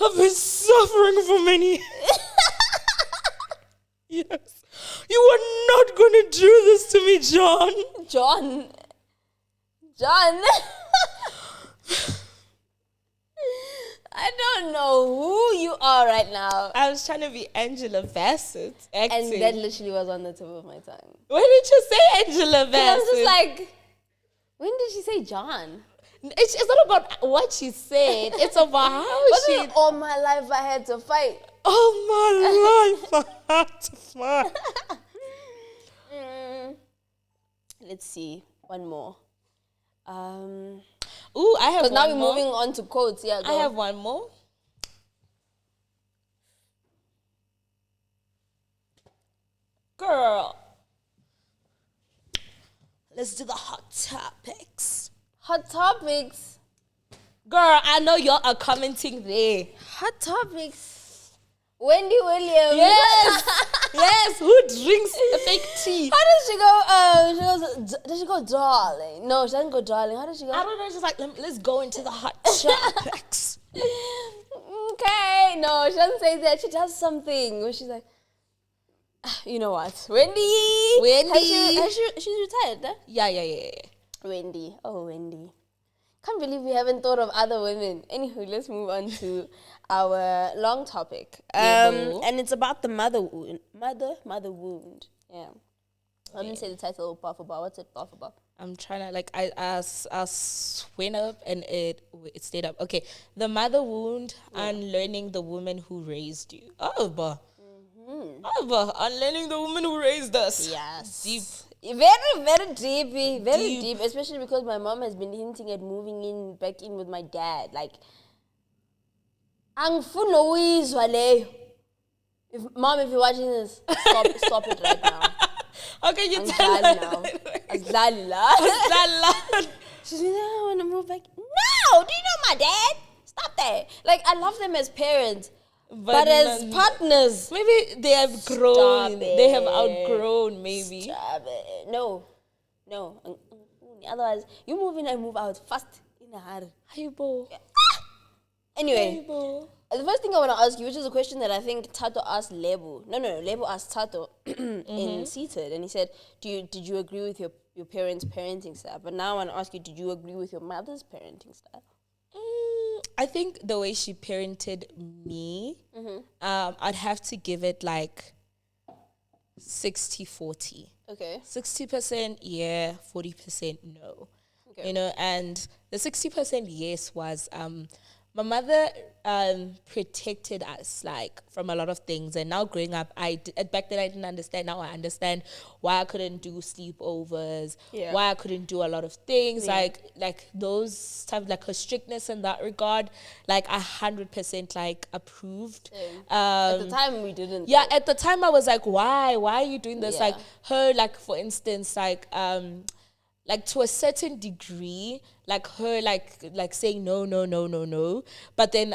I've been suffering for many. Yes. You are not going to do this to me, John. John. I don't know who you are right now. I was trying to be Angela Bassett acting. And that literally was on the tip of my tongue. When did you say Angela And Bassett? I was just like, when did she say John? It's not about what she said. It's about how Wasn't she... it all my life I had to fight? All my life I had to fight. Let's see. One more. Ooh, I have Because now one we're more. moving on to quotes. Yeah, I go. have one more. Girl. Let's do the hot topics. Hot topics. Girl, I know y'all are commenting there. Hot topics. Wendy Williams. Yes. Yes. Who drinks fake tea? How does she go? Does she go darling? No, she doesn't go darling. How does she go? I don't know. Just like, let's go into the hot topics. Okay. No, she doesn't say that. She does something where she's like, you know what? Wendy. She's retired, huh? Yeah. Wendy. Oh, Wendy. Can't believe we haven't thought of other women. Anywho, let's move on to our long topic. And it's about the mother wound. Mother wound. Yeah. I didn't say the title buff about. What's it buff about? I'm trying to I went up and it stayed up. Okay, the mother wound, unlearning the woman who raised you. Unlearning the woman who raised us. Yes. Deep. Very, very deep. Very deep. Especially because my mom has been hinting at moving back in with my dad. Like, angifuna uyizwa leyo. Mom, if you're watching this, stop it right now. Okay, you tell her. She's like, I want to move back. No, do you know my dad? Stop that. Like, I love them as parents. But as partners, maybe they have grown. They have outgrown. Maybe. Stop it. No. Otherwise, you move in and move out fast in a hurry. Anyway, the first thing I want to ask you, which is a question that I think Thato asked Lebo. No, Lebo asked Thato in Seated, and he said, "Did you agree with your parents' parenting style?" But now I want to ask you, did you agree with your mother's parenting style? I think the way she parented me, I'd have to give it like 60-40. Okay. 60% yeah, 40% no. Okay. You know, and the 60% yes was my mother protected us like from a lot of things, and now growing up, back then I didn't understand. Now I understand why I couldn't do sleepovers, why I couldn't do a lot of things, like those type, like her strictness in that regard, like 100% like approved. At the time we didn't. Yeah, at the time I was like, why are you doing this? Like her, like for instance, like to a certain degree, like her, like saying no, but then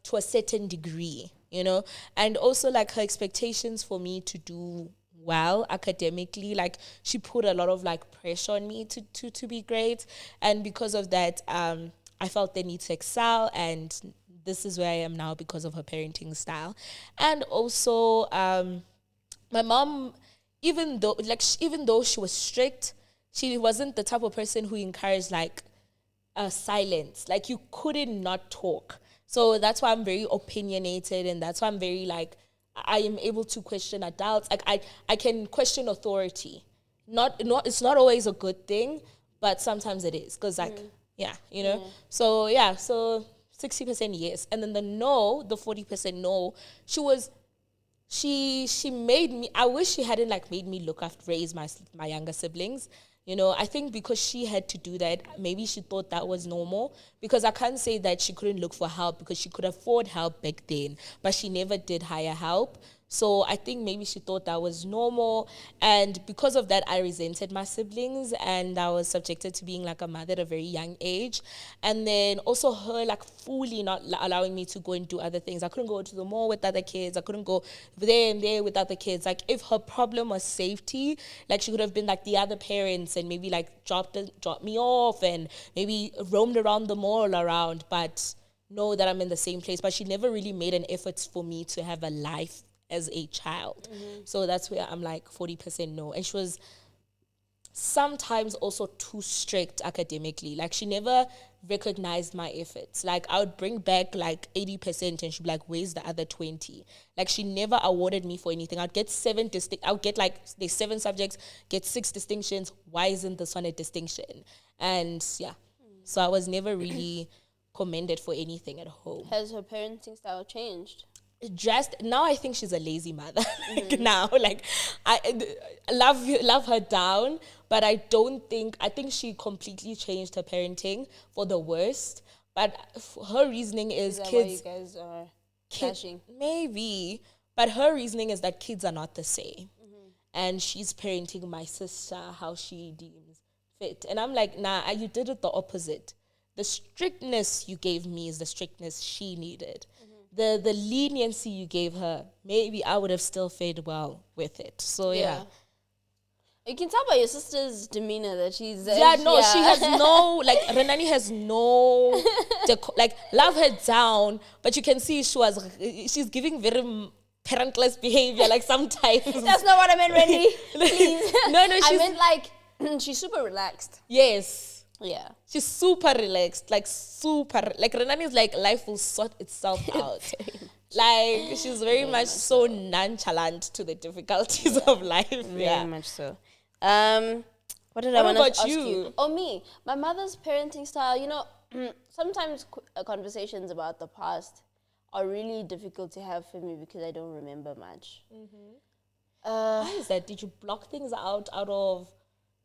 to a certain degree, you know, and also like her expectations for me to do well academically, like she put a lot of like pressure on me to be great, and because of that, I felt the need to excel, and this is where I am now because of her parenting style, and also my mom, even though she was strict. She wasn't the type of person who encouraged like silence. Like you couldn't not talk. So that's why I'm very opinionated, and that's why I'm very like I am able to question adults. Like I can question authority. Not it's not always a good thing, but sometimes it is. Because like you know. So 60% yes. And then the 40% no, she made me, I wish she hadn't like made me raise my younger siblings. You know, I think because she had to do that, maybe she thought that was normal. Because I can't say that she couldn't look for help, because she could afford help back then, but she never did hire help. So I think maybe she thought that was normal. And because of that, I resented my siblings, and I was subjected to being like a mother at a very young age. And then also her like fully not allowing me to go and do other things. I couldn't go to the mall with other kids. I couldn't go there and there with other kids. Like if her problem was safety, like she could have been like the other parents and maybe like dropped me off and maybe roamed around the mall around, but know that I'm in the same place. But she never really made an effort for me to have a life as a child. So that's where I'm like 40% no. And she was sometimes also too strict academically. Like she never recognized my efforts. Like I would bring back like 80% and she'd be like, where's the other 20? Like she never awarded me for anything. I'd get like there's 7 subjects, get 6 distinctions. Why isn't this one a distinction? And so I was never really commended for anything at home. Has her parenting style changed? Just now, I think she's a lazy mother. Now, like I love her down, but I think she completely changed her parenting for the worst. But her reasoning is kids. Why you guys are clashing? Maybe, but her reasoning is that kids are not the same, and she's parenting my sister how she deems fit. And I'm like, nah, you did it the opposite. The strictness you gave me is the strictness she needed. The leniency you gave her, maybe I would have still fared well with it. So yeah. You can tell by your sister's demeanor that she's... she has no... Like, Renani has no... like, love her down, but you can see she's giving very parentless behavior, like, sometimes. That's not what I meant, Rennie. Please. No, I meant, like, she's super relaxed. Yes. Yeah. She's super relaxed, like Renani is like life will sort itself out. Like she's very much so nonchalant to the difficulties of life. Very much so. What did What I want about to ask you? you? Oh, me. My mother's parenting style, you know, sometimes conversations about the past are really difficult to have for me because I don't remember much. Why is that? Did you block things out of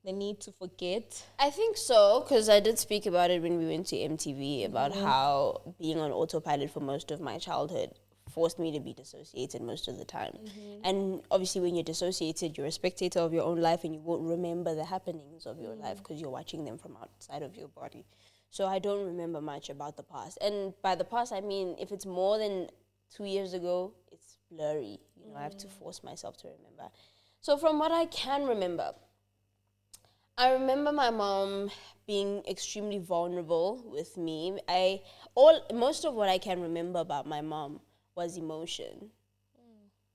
the need to forget? I think so, because I did speak about it when we went to MTV about how being on autopilot for most of my childhood forced me to be dissociated most of the time. And obviously when you're dissociated, you're a spectator of your own life and you won't remember the happenings of your life because you're watching them from outside of your body. So I don't remember much about the past. And by the past, I mean, if it's more than 2 years ago, it's blurry. You know, I have to force myself to remember. So from what I can remember, I remember my mom being extremely vulnerable with me. Most of what I can remember about my mom was emotion,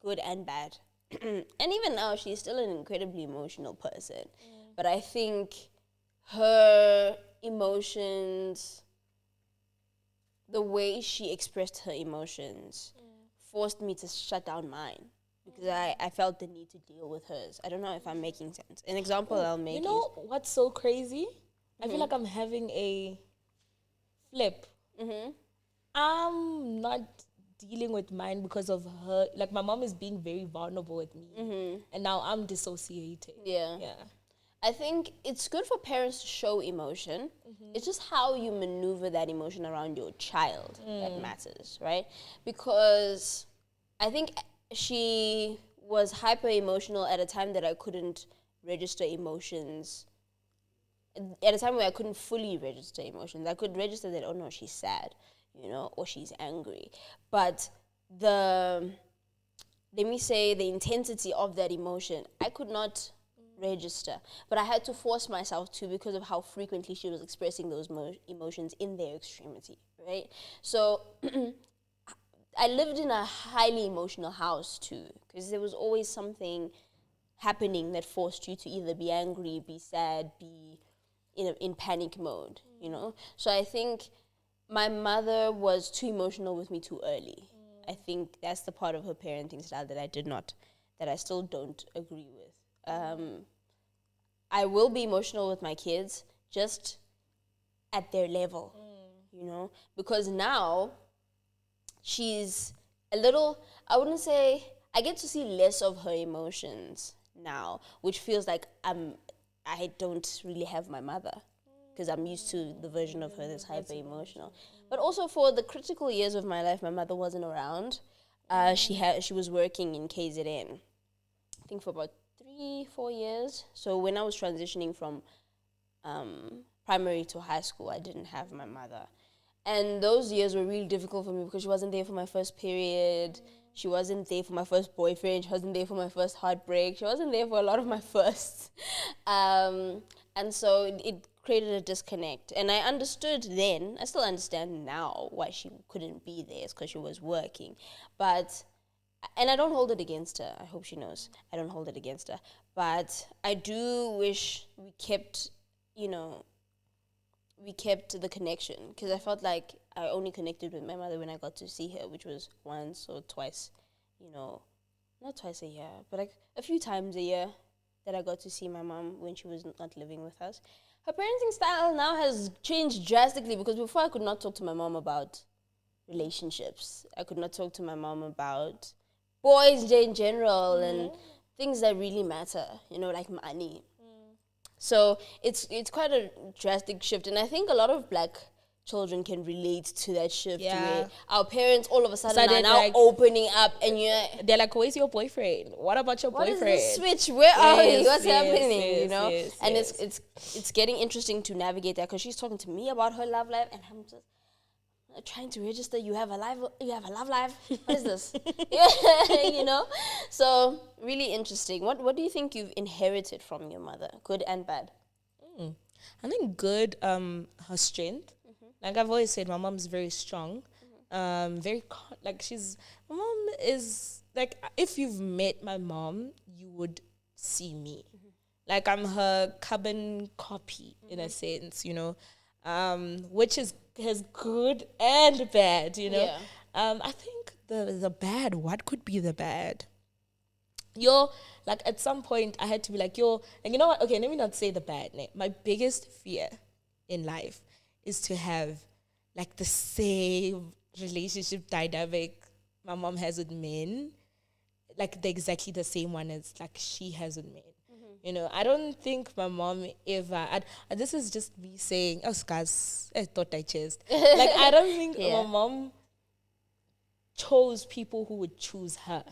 good and bad. And even now, she's still an incredibly emotional person. But I think her emotions, the way she expressed her emotions, forced me to shut down mine. Because I felt the need to deal with hers. I don't know if I'm making sense. An example I'll make You know what's so crazy? I feel like I'm having a flip. I'm not dealing with mine because of her. Like, my mom is being very vulnerable with me. And now I'm dissociating. Yeah. I think it's good for parents to show emotion. It's just how you maneuver that emotion around your child that matters, right? Because I think she was hyper emotional at a time that I couldn't register emotions. At a time where I couldn't fully register emotions. I could register that, oh no, she's sad, you know, or she's angry. But let me say, the intensity of that emotion, I could not register. But I had to force myself to because of how frequently she was expressing those emotions in their extremity, right? So I lived in a highly emotional house too, because there was always something happening that forced you to either be angry, be sad, be in panic mode, you know? So I think my mother was too emotional with me too early. I think that's the part of her parenting style that I still don't agree with. I will be emotional with my kids, just at their level, you know? Because now she's a little, I wouldn't say, I get to see less of her emotions now, which feels like I don't really have my mother, because I'm used to the version of her that's hyper emotional. But also for the critical years of my life, my mother wasn't around. She was working in KZN, I think for about 3-4 years. So when I was transitioning from primary to high school, I didn't have my mother. And those years were really difficult for me because she wasn't there for my first period. She wasn't there for my first boyfriend. She wasn't there for my first heartbreak. She wasn't there for a lot of my firsts. And so it created a disconnect. And I understood then, I still understand now why she couldn't be there. It's because she was working. And I don't hold it against her. I hope she knows. I don't hold it against her. But I do wish we kept the connection, because I felt like I only connected with my mother when I got to see her, which was once or twice, not twice a year, but like a few times a year that I got to see my mom when she was not living with us. Her parenting style now has changed drastically, because before I could not talk to my mom about relationships. I could not talk to my mom about boys in general and things that really matter, like money. So it's quite a drastic shift, and I think a lot of black children can relate to that shift where our parents all of a sudden are now opening up, and they're like, "Where's your boyfriend? What about your boyfriend? What is the switch? Where are we? What's happening?" And it's getting interesting to navigate that, because she's talking to me about her love life, and I'm just trying to register. You have a love life. What is this? So really interesting. What do you think you've inherited from your mother, good and bad? I think good, her strength. Like I've always said, my mom's very strong. My mom is like, if you've met my mom, you would see me. Like I'm her carbon copy in a sense, which has good and bad, Yeah. I think the bad, what could be the bad? Like at some point I had to be like, and you know what? Okay, let me not say the bad name. My biggest fear in life is to have like the same relationship dynamic my mom has with men, like exactly the same one as like she has with men. I don't think my mom ever. This is just me saying, oh, scars, I thought I chased. Like I don't think my mom chose people who would choose her.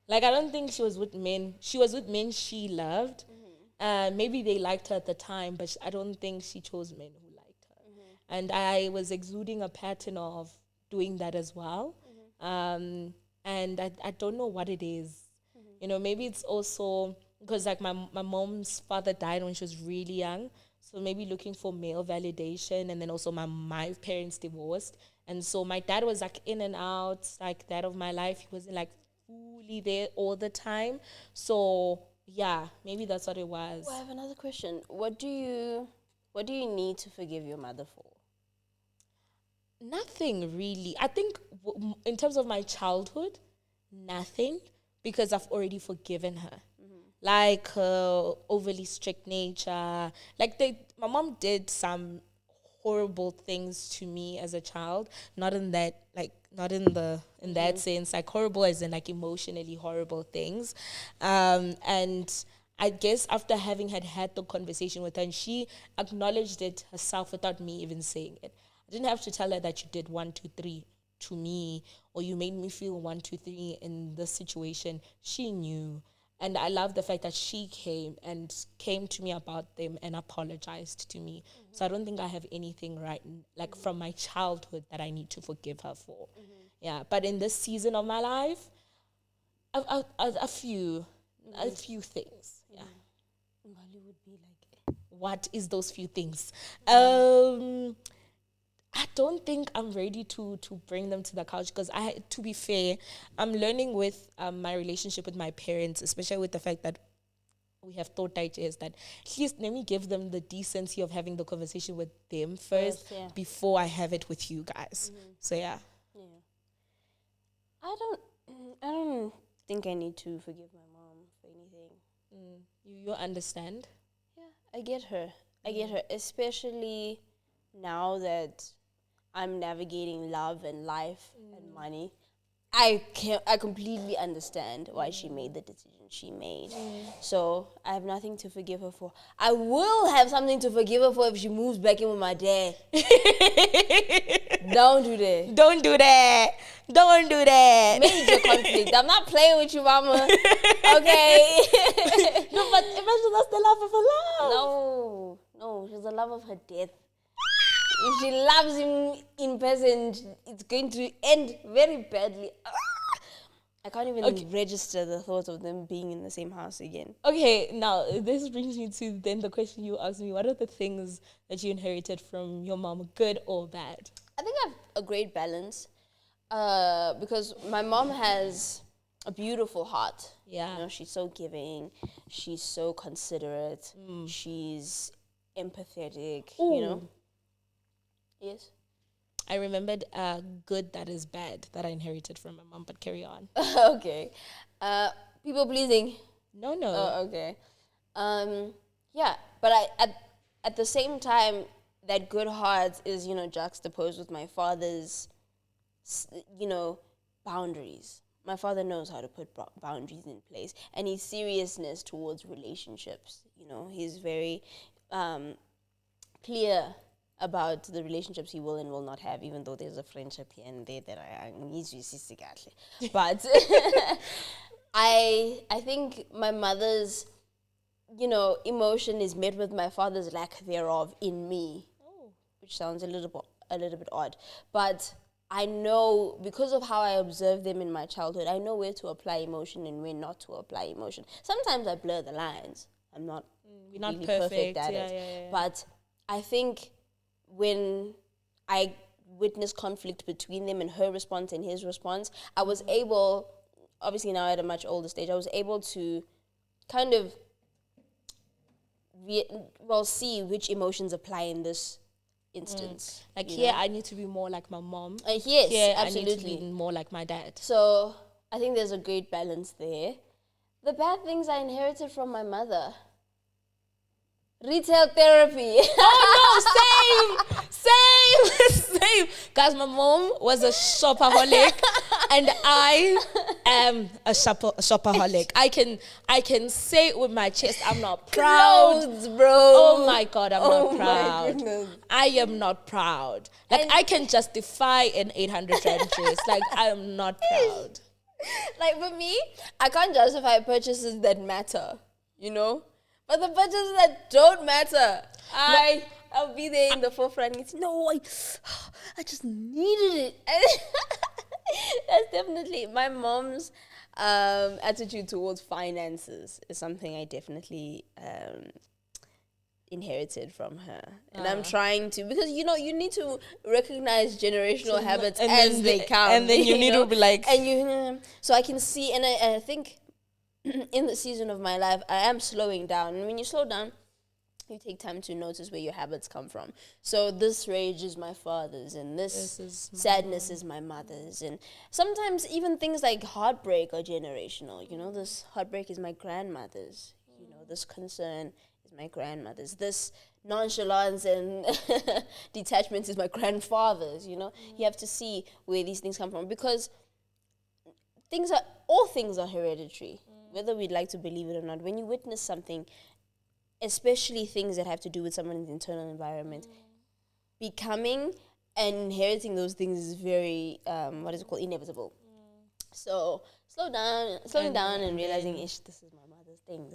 Like I don't think she was with men. She was with men she loved. Maybe they liked her at the time, but I don't think she chose men who liked her. And I was exuding a pattern of doing that as well. And I don't know what it is. Maybe it's also because like my mom's father died when she was really young. So maybe looking for male validation, and then also my parents divorced. And so my dad was like in and out, like that of my life. He wasn't like fully there all the time. So yeah, maybe that's what it was. Well, I have another question. What do you need to forgive your mother for? Nothing really. I think in terms of my childhood, nothing, because I've already forgiven her. Like her overly strict nature. Like my mom did some horrible things to me as a child. Not in that sense. Like horrible as in like emotionally horrible things. And I guess after having had the conversation with her, and she acknowledged it herself without me even saying it. I didn't have to tell her that you did 1, 2, 3 to me, or you made me feel 1, 2, 3 in this situation. She knew. And I love the fact that she came to me about them and apologized to me. So I don't think I have anything like from my childhood that I need to forgive her for. Yeah, but in this season of my life, a few things. Yeah. Would be like, What is those few things? I don't think I'm ready to bring them to the couch because to be fair, I'm learning with my relationship with my parents, especially with the fact that we have thought digest, that at least let me give them the decency of having the conversation with them first before I have it with you guys. So yeah. I don't think I need to forgive my mom for anything. You understand? Yeah, I get her, especially now that I'm navigating love and life and money. I completely understand why she made the decision she made. So I have nothing to forgive her for. I will have something to forgive her for if she moves back in with my dad. Don't do that. Don't do that. Don't do that. Major conflict. I'm not playing with you, mama. Okay. No, but imagine that's the love of her life. No, she's the love of her death. If she loves him in person, it's going to end very badly. I can't even register the thought of them being in the same house again. Okay, now this brings me to then the question you asked me. What are the things that you inherited from your mom, good or bad? I think I have a great balance because my mom has a beautiful heart. Yeah. She's so giving. She's so considerate. She's empathetic, Yes. I remembered good that is bad that I inherited from my mom, but carry on. Okay. People pleasing. No. Oh, okay. Yeah, but at the same time, that good heart is, juxtaposed with my father's, boundaries. My father knows how to put boundaries in place, and his seriousness towards relationships. He's very clear about the relationships he will and will not have, even though there's a friendship here and there that I need to see. But I think my mother's, emotion is met with my father's lack thereof in me, which sounds a little bit odd. But I know, because of how I observed them in my childhood, I know where to apply emotion and where not to apply emotion. Sometimes I blur the lines. I'm not You're not really perfect at it. Yeah. But I think when I witnessed conflict between them and her response and his response, I was able, obviously now at a much older stage, I was able to kind of see which emotions apply in this instance. Like here, I need to be more like my mom. Yes, here, absolutely. I need to be more like my dad. So I think there's a great balance there. The bad things I inherited from my mother. Retail therapy. Oh no, same. Guys, my mom was a shopaholic, and I am a shopaholic. I can say it with my chest. I'm not proud, Clothes, bro. Oh my God, I'm not proud. My goodness. I am not proud. Like I can justify an 800 rand dress. Like I am not proud. Like for me, I can't justify purchases that matter, you know? But the purchases that don't matter, I'll be there in the forefront. It's I just needed it. That's definitely my mom's attitude towards finances is something I definitely inherited from her. And I'm trying to, because you need to recognize generational habits as they come. And then you need to be like, and so I can see, and I think in the season of my life, I am slowing down. And when you slow down, you take time to notice where your habits come from. So this rage is my father's, and this sadness is my mother's. And sometimes even things like heartbreak are generational. This heartbreak is my grandmother's. This concern is my grandmother's. This nonchalance and detachment is my grandfather's. You have to see where these things come from, because all things are hereditary. Whether we'd like to believe it or not, when you witness something, especially things that have to do with someone's internal environment, becoming and inheriting those things is very, inevitable. So slowing down and realizing, this is my mother's thing,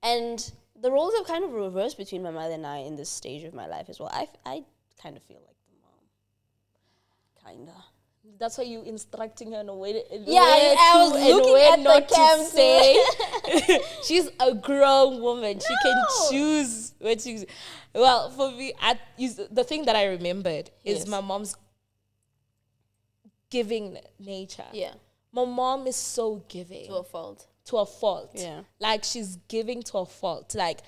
and the roles have kind of reversed between my mother and I in this stage of my life as well. I kind of feel like the mom, kinda. That's why you instructing her in a way. I was looking at the cam say. She's a grown woman. She can choose what to. Well, for me, the thing that I remembered is my mom's giving nature. Yeah, my mom is so giving to a fault. Yeah, like she's giving to a fault. Like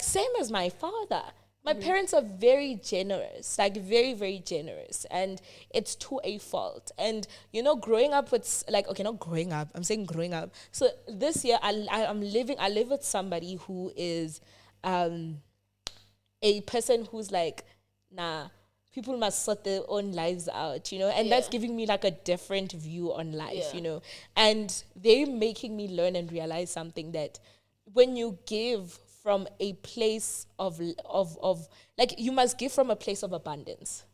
same as my father. My parents are very generous, like very, very generous, and it's to a fault. And, growing up with, not growing up, I'm saying growing up. So this year, I live with somebody who is a person who's like, nah, people must sort their own lives out, and that's giving me like a different view on life, and they're making me learn and realize something, that when you give from a place of you must give from a place of abundance.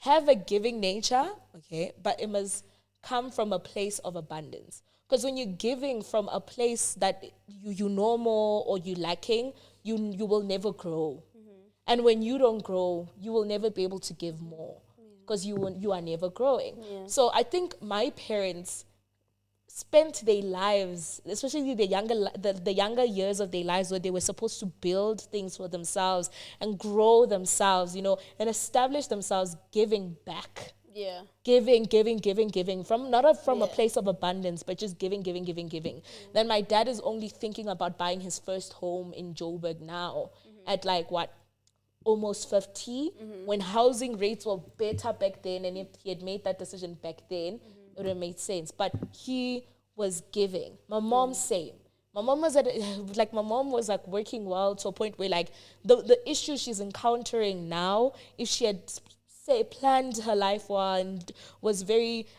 Have a giving nature, okay, but it must come from a place of abundance. Because when you're giving from a place that you normal or you lacking, you will never grow. And when you don't grow, you will never be able to give more, because you are never growing. So I think my parents spent their lives, especially the younger years of their lives, where they were supposed to build things for themselves and grow themselves, and establish themselves, giving back. Yeah. Giving from not from a place of abundance, but just giving. Then my dad is only thinking about buying his first home in Joburg now at almost 50, when housing rates were better back then, and if he had made that decision back then, it would have made sense. But he was giving. My mom, same. My mom was working well to a point where the issue she's encountering now, if she had planned her life well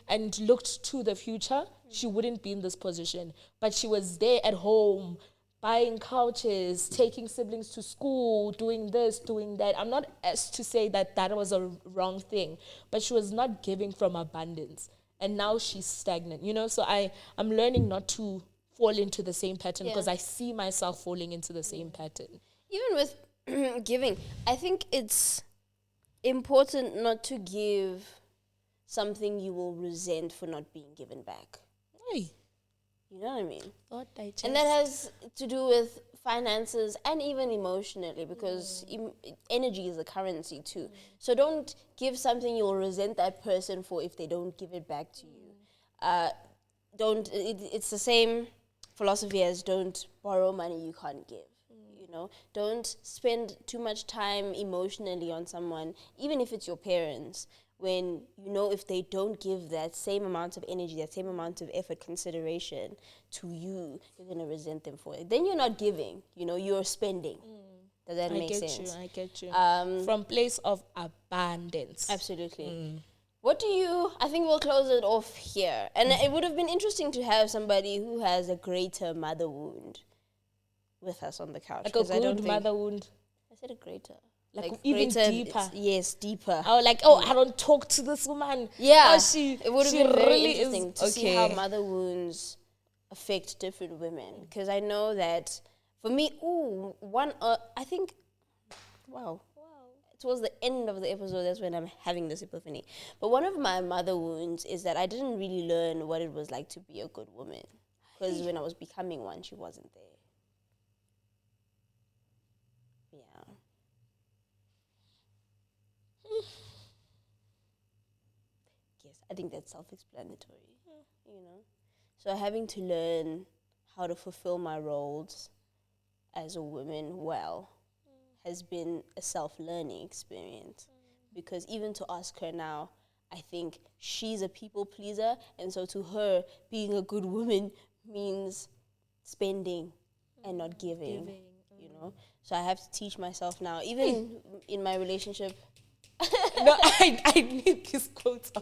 and looked to the future, she wouldn't be in this position. But she was there at home, buying couches, taking siblings to school, doing this, doing that. I'm not as to say that was a wrong thing, but she was not giving from abundance. And now she's stagnant, So I'm learning not to fall into the same pattern, because I see myself falling into the same pattern. Even with giving, I think it's important not to give something you will resent for not being given back. Hey. You know what I mean? And that has to do with finances and even emotionally, because energy is a currency too. So don't give something you'll resent that person for if they don't give it back to you. It's the same philosophy as don't borrow money you can't give. Don't spend too much time emotionally on someone, even if it's your parents, when if they don't give that same amount of energy, that same amount of effort, consideration to you, you're going to resent them for it. Then you're not giving, you're spending. Does that make sense? I get you. From place of abundance. Absolutely. I think we'll close it off here. And it would have been interesting to have somebody who has a greater mother wound with us on the couch. Like a good mother wound. I said a greater. Like even deeper. Yes, deeper. I was like, I don't talk to this woman. Yeah. It would have been very interesting to see how mother wounds affect different women. Because I know that for me, I think, wow. Towards the end of the episode, that's when I'm having this epiphany. But one of my mother wounds is that I didn't really learn what it was like to be a good woman. Because when I was becoming one, she wasn't there. Yeah. Yes, I think that's self-explanatory, So having to learn how to fulfill my roles as a woman well has been a self-learning experience. Because even to ask her now, I think she's a people pleaser, and so to her, being a good woman means spending and not giving. So I have to teach myself now, even in my relationship. No, I need these quotes in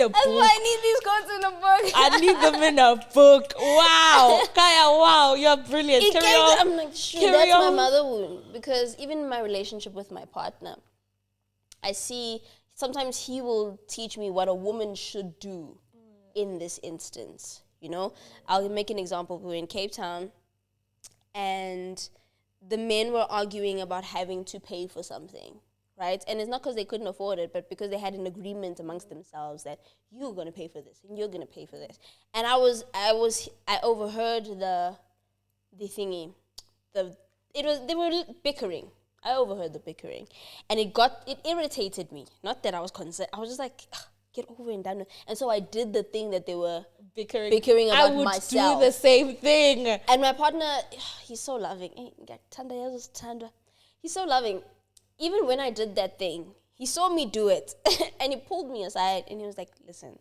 a book. That's why I need these quotes in a book. I need them in a book. Wow. Kaya, wow, you're brilliant. I'm like, sure, that's my mother wound. Because even in my relationship with my partner, I see sometimes he will teach me what a woman should do in this instance. I'll make an example. We were in Cape Town and the men were arguing about having to pay for something. Right? And it's not because they couldn't afford it, but because they had an agreement amongst themselves that you're going to pay for this and you're going to pay for this. And I overheard the thingy. They were bickering. I overheard the bickering. And it irritated me. Not that I was concerned. I was just like, get over and done with. And so I did the thing that they were bickering about myself. I would do the same thing. And my partner, he's so loving. He's so loving. Even when I did that thing, he saw me do it and he pulled me aside and he was like, listen,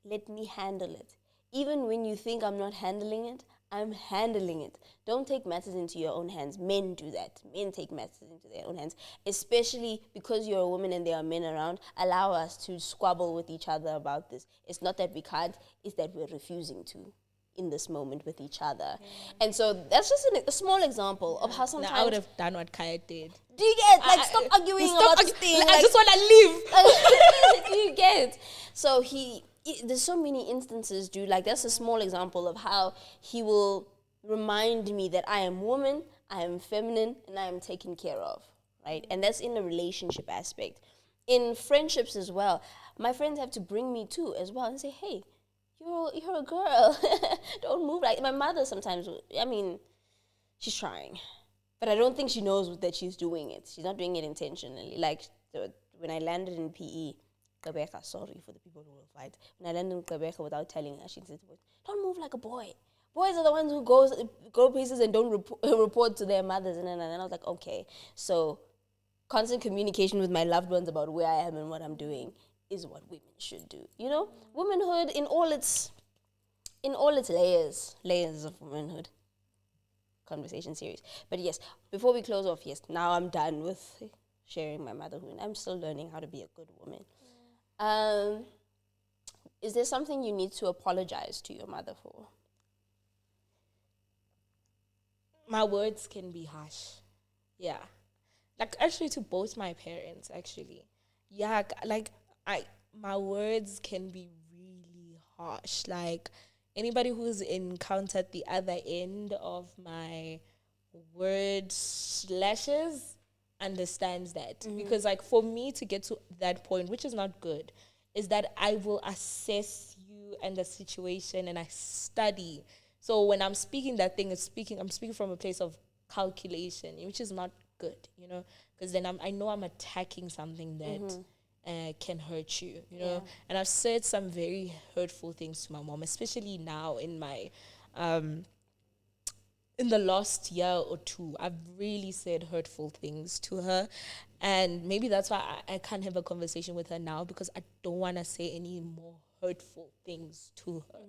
let me handle it. Even when you think I'm not handling it, I'm handling it. Don't take matters into your own hands. Men do that. Men take matters into their own hands, especially because you're a woman and there are men around. Allow us to squabble with each other about this. It's not that we can't, it's that we're refusing to in this moment with each other. And so that's just a small example of how sometimes... Now, I would have done what Kaya did. Do you get? Stop arguing about this thing. I just want to leave. Do you get? So there's so many instances, dude. Like, that's a small example of how he will remind me that I am woman, I am feminine, and I am taken care of, right? And that's in the relationship aspect. In friendships as well, my friends have to bring me to as well and say, hey, you're a girl. Don't move like my mother sometimes. I mean, she's trying. But I don't think she knows that she's doing it. She's not doing it intentionally. Like, when I landed in PE, Rebecca, sorry for the people who will fight. When I landed in Rebecca without telling her, she said, don't move like a boy. Boys are the ones who go places and don't report to their mothers. And I was like, okay. So constant communication with my loved ones about where I am and what I'm doing is what women should do. Womanhood in all its layers of womanhood. Conversation series. But yes, before we close off, now I'm done with sharing my motherhood. I'm still learning how to be a good woman. Is there something you need to apologize to your mother for? My words can be harsh. Yeah. Like, actually, to both my parents, actually. Yeah, like, my words can be really harsh. Like, anybody who's encountered the other end of my word slashes understands that. Mm-hmm. Because, like, for me to get to that point, which is not good, is that I will assess you and the situation and I study. So when I'm speaking that thing, I'm speaking from a place of calculation, which is not good, because then I know I'm attacking something that can hurt you, And I've said some very hurtful things to my mom, especially now in my in the last year or two, I've really said hurtful things to her. And maybe that's why I can't have a conversation with her now, because I don't want to say any more hurtful things to her.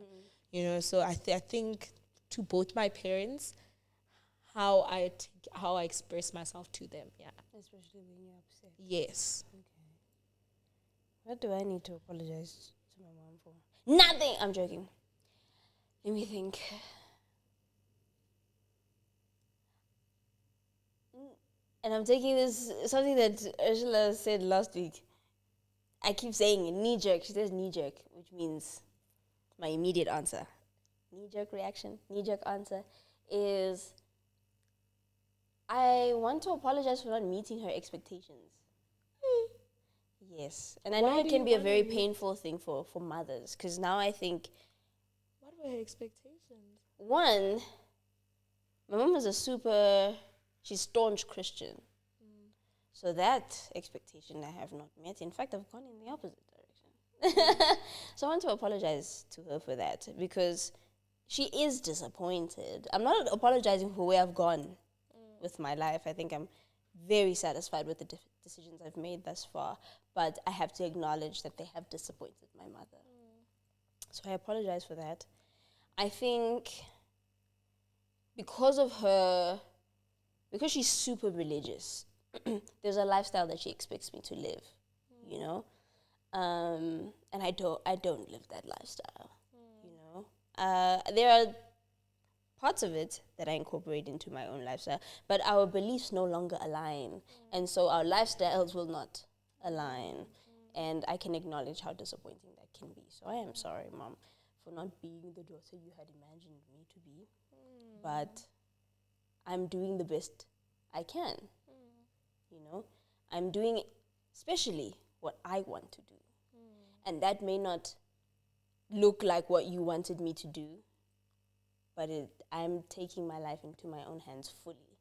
You know, so I think to both my parents, how I express myself to them. Yeah. Especially when you're upset. Yes. Okay. What do I need to apologize to my mom for? Nothing! I'm joking. Let me think. And I'm taking this, something that Ursula said last week. I keep saying it, knee-jerk. She says knee-jerk, which means my immediate answer. Knee-jerk reaction, knee-jerk answer is I want to apologize for not meeting her expectations. Yes. And I know it can be a very painful thing for mothers, because now I think... What were her expectations? One, my mom is she's staunch Christian. So that expectation I have not met. In fact, I've gone in the opposite direction. So I want to apologize to her for that, because she is disappointed. I'm not apologizing for where I've gone with my life. I think I'm very satisfied with the decisions I've made thus far. But I have to acknowledge that they have disappointed my mother. So I apologize for that. I think because she's super religious, there's a lifestyle that she expects me to live, you know? And I don't live that lifestyle, you know? There are parts of it that I incorporate into my own lifestyle, but our beliefs no longer align. And so our lifestyles will not align. And I can acknowledge how disappointing that can be. So I am sorry, Mom, for not being the daughter you had imagined me to be. But I'm doing the best I can. You know, I'm doing especially what I want to do. And that may not look like what you wanted me to do, but I'm taking my life into my own hands fully.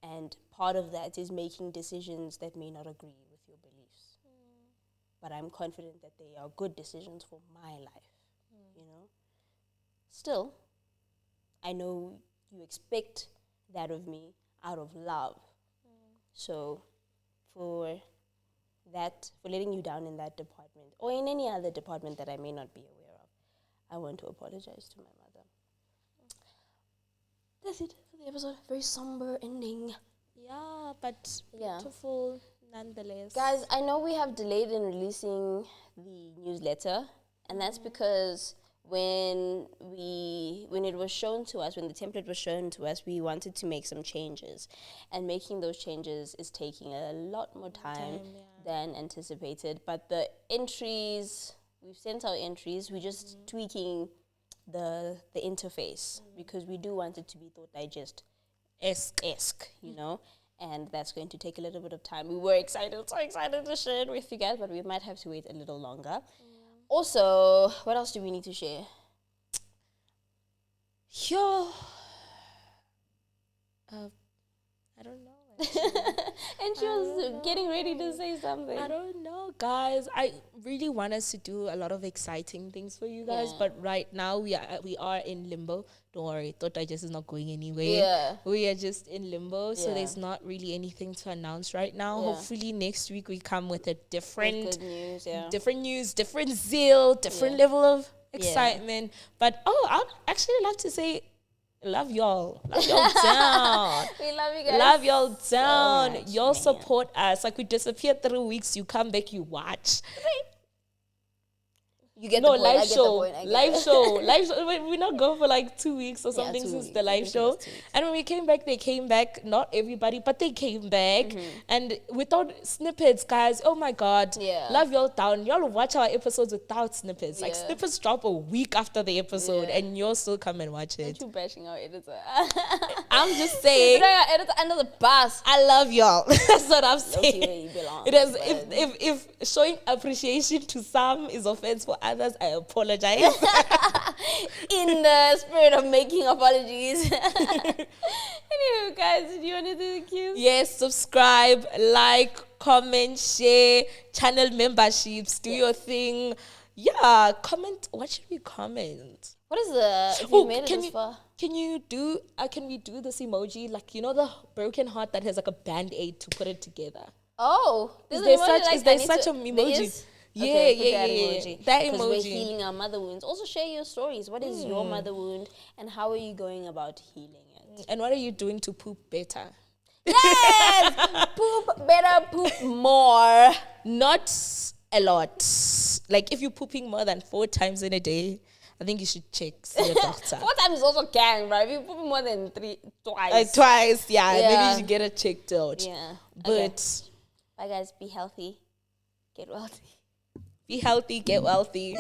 And part of that is making decisions that may not agree with your beliefs. But I'm confident that they are good decisions for my life, you know. Still, I know you expect that of me out of love. So for letting you down in that department, or in any other department that I may not be aware of, I want to apologize to my mother. That's it for the episode. Very somber ending. Yeah, but beautiful nonetheless. Guys, I know we have delayed in releasing the newsletter, and that's because when it was shown to us, when the template was shown to us, we wanted to make some changes. And making those changes is taking a lot more time than anticipated. But the entries, we've sent our entries, we're just tweaking the interface because we do want it to be Thought Digest-esque, you know, and that's going to take a little bit of time. We were so excited to share it with you guys, but we might have to wait a little longer. Also, what else do we need to share? I don't know. And she was getting ready to say something. I don't know, guys. I really want us to do a lot of exciting things for you guys, but right now we are in limbo. Don't worry, Thought Digest is not going anywhere. Yeah. We are just in limbo, so there's not really anything to announce right now. Hopefully next week we come with a different news, different zeal, different level of excitement. But I'd actually love to say love y'all. Love y'all down. We love you guys. Love y'all down. So much, y'all support us. Like, we disappeared 3 weeks. You come back, you watch. You get the point. Live show. Live show. We're not going for like 2 weeks or something since the live show. And when we came back, they came back. Not everybody, but they came back. And without snippets, guys. Oh my God. Yeah. Love y'all down. Y'all watch our episodes without snippets. Like, snippets drop a week after the episode, and you'll still come and watch it. Aren't you bashing our editor? I'm just saying. Our editor under the bus. I love y'all. That's what I'm saying. Where you belong. It is, if showing appreciation to some is offense for others, I apologize. In the spirit of making apologies. Anyway, guys, do you want to do the cues? Yes, subscribe, like, comment, share, channel memberships, do your thing. Yeah, comment. What should we comment? What is the? If you made it can this you far. can you do? Can we do this emoji? Like, you know, the broken heart that has like a band-aid to put it together. Oh, Is there such an emoji? There is? Yeah, Okay, put yeah, that yeah. emoji. That Because we're emoji. healing our mother wounds. Also, share your stories. What is your mother wound, and how are you going about healing it? And what are you doing to poop better? Yes, poop better, poop more. Not a lot. Like, if you're pooping more than 4 times in a day, I think you should see a doctor. 4 times is also gang, bro. If you poop more than twice. Twice, yeah. Maybe Yeah. you should get it checked out. Yeah. But Okay. Bye, guys. Be healthy. Get wealthy. be healthy, get wealthy.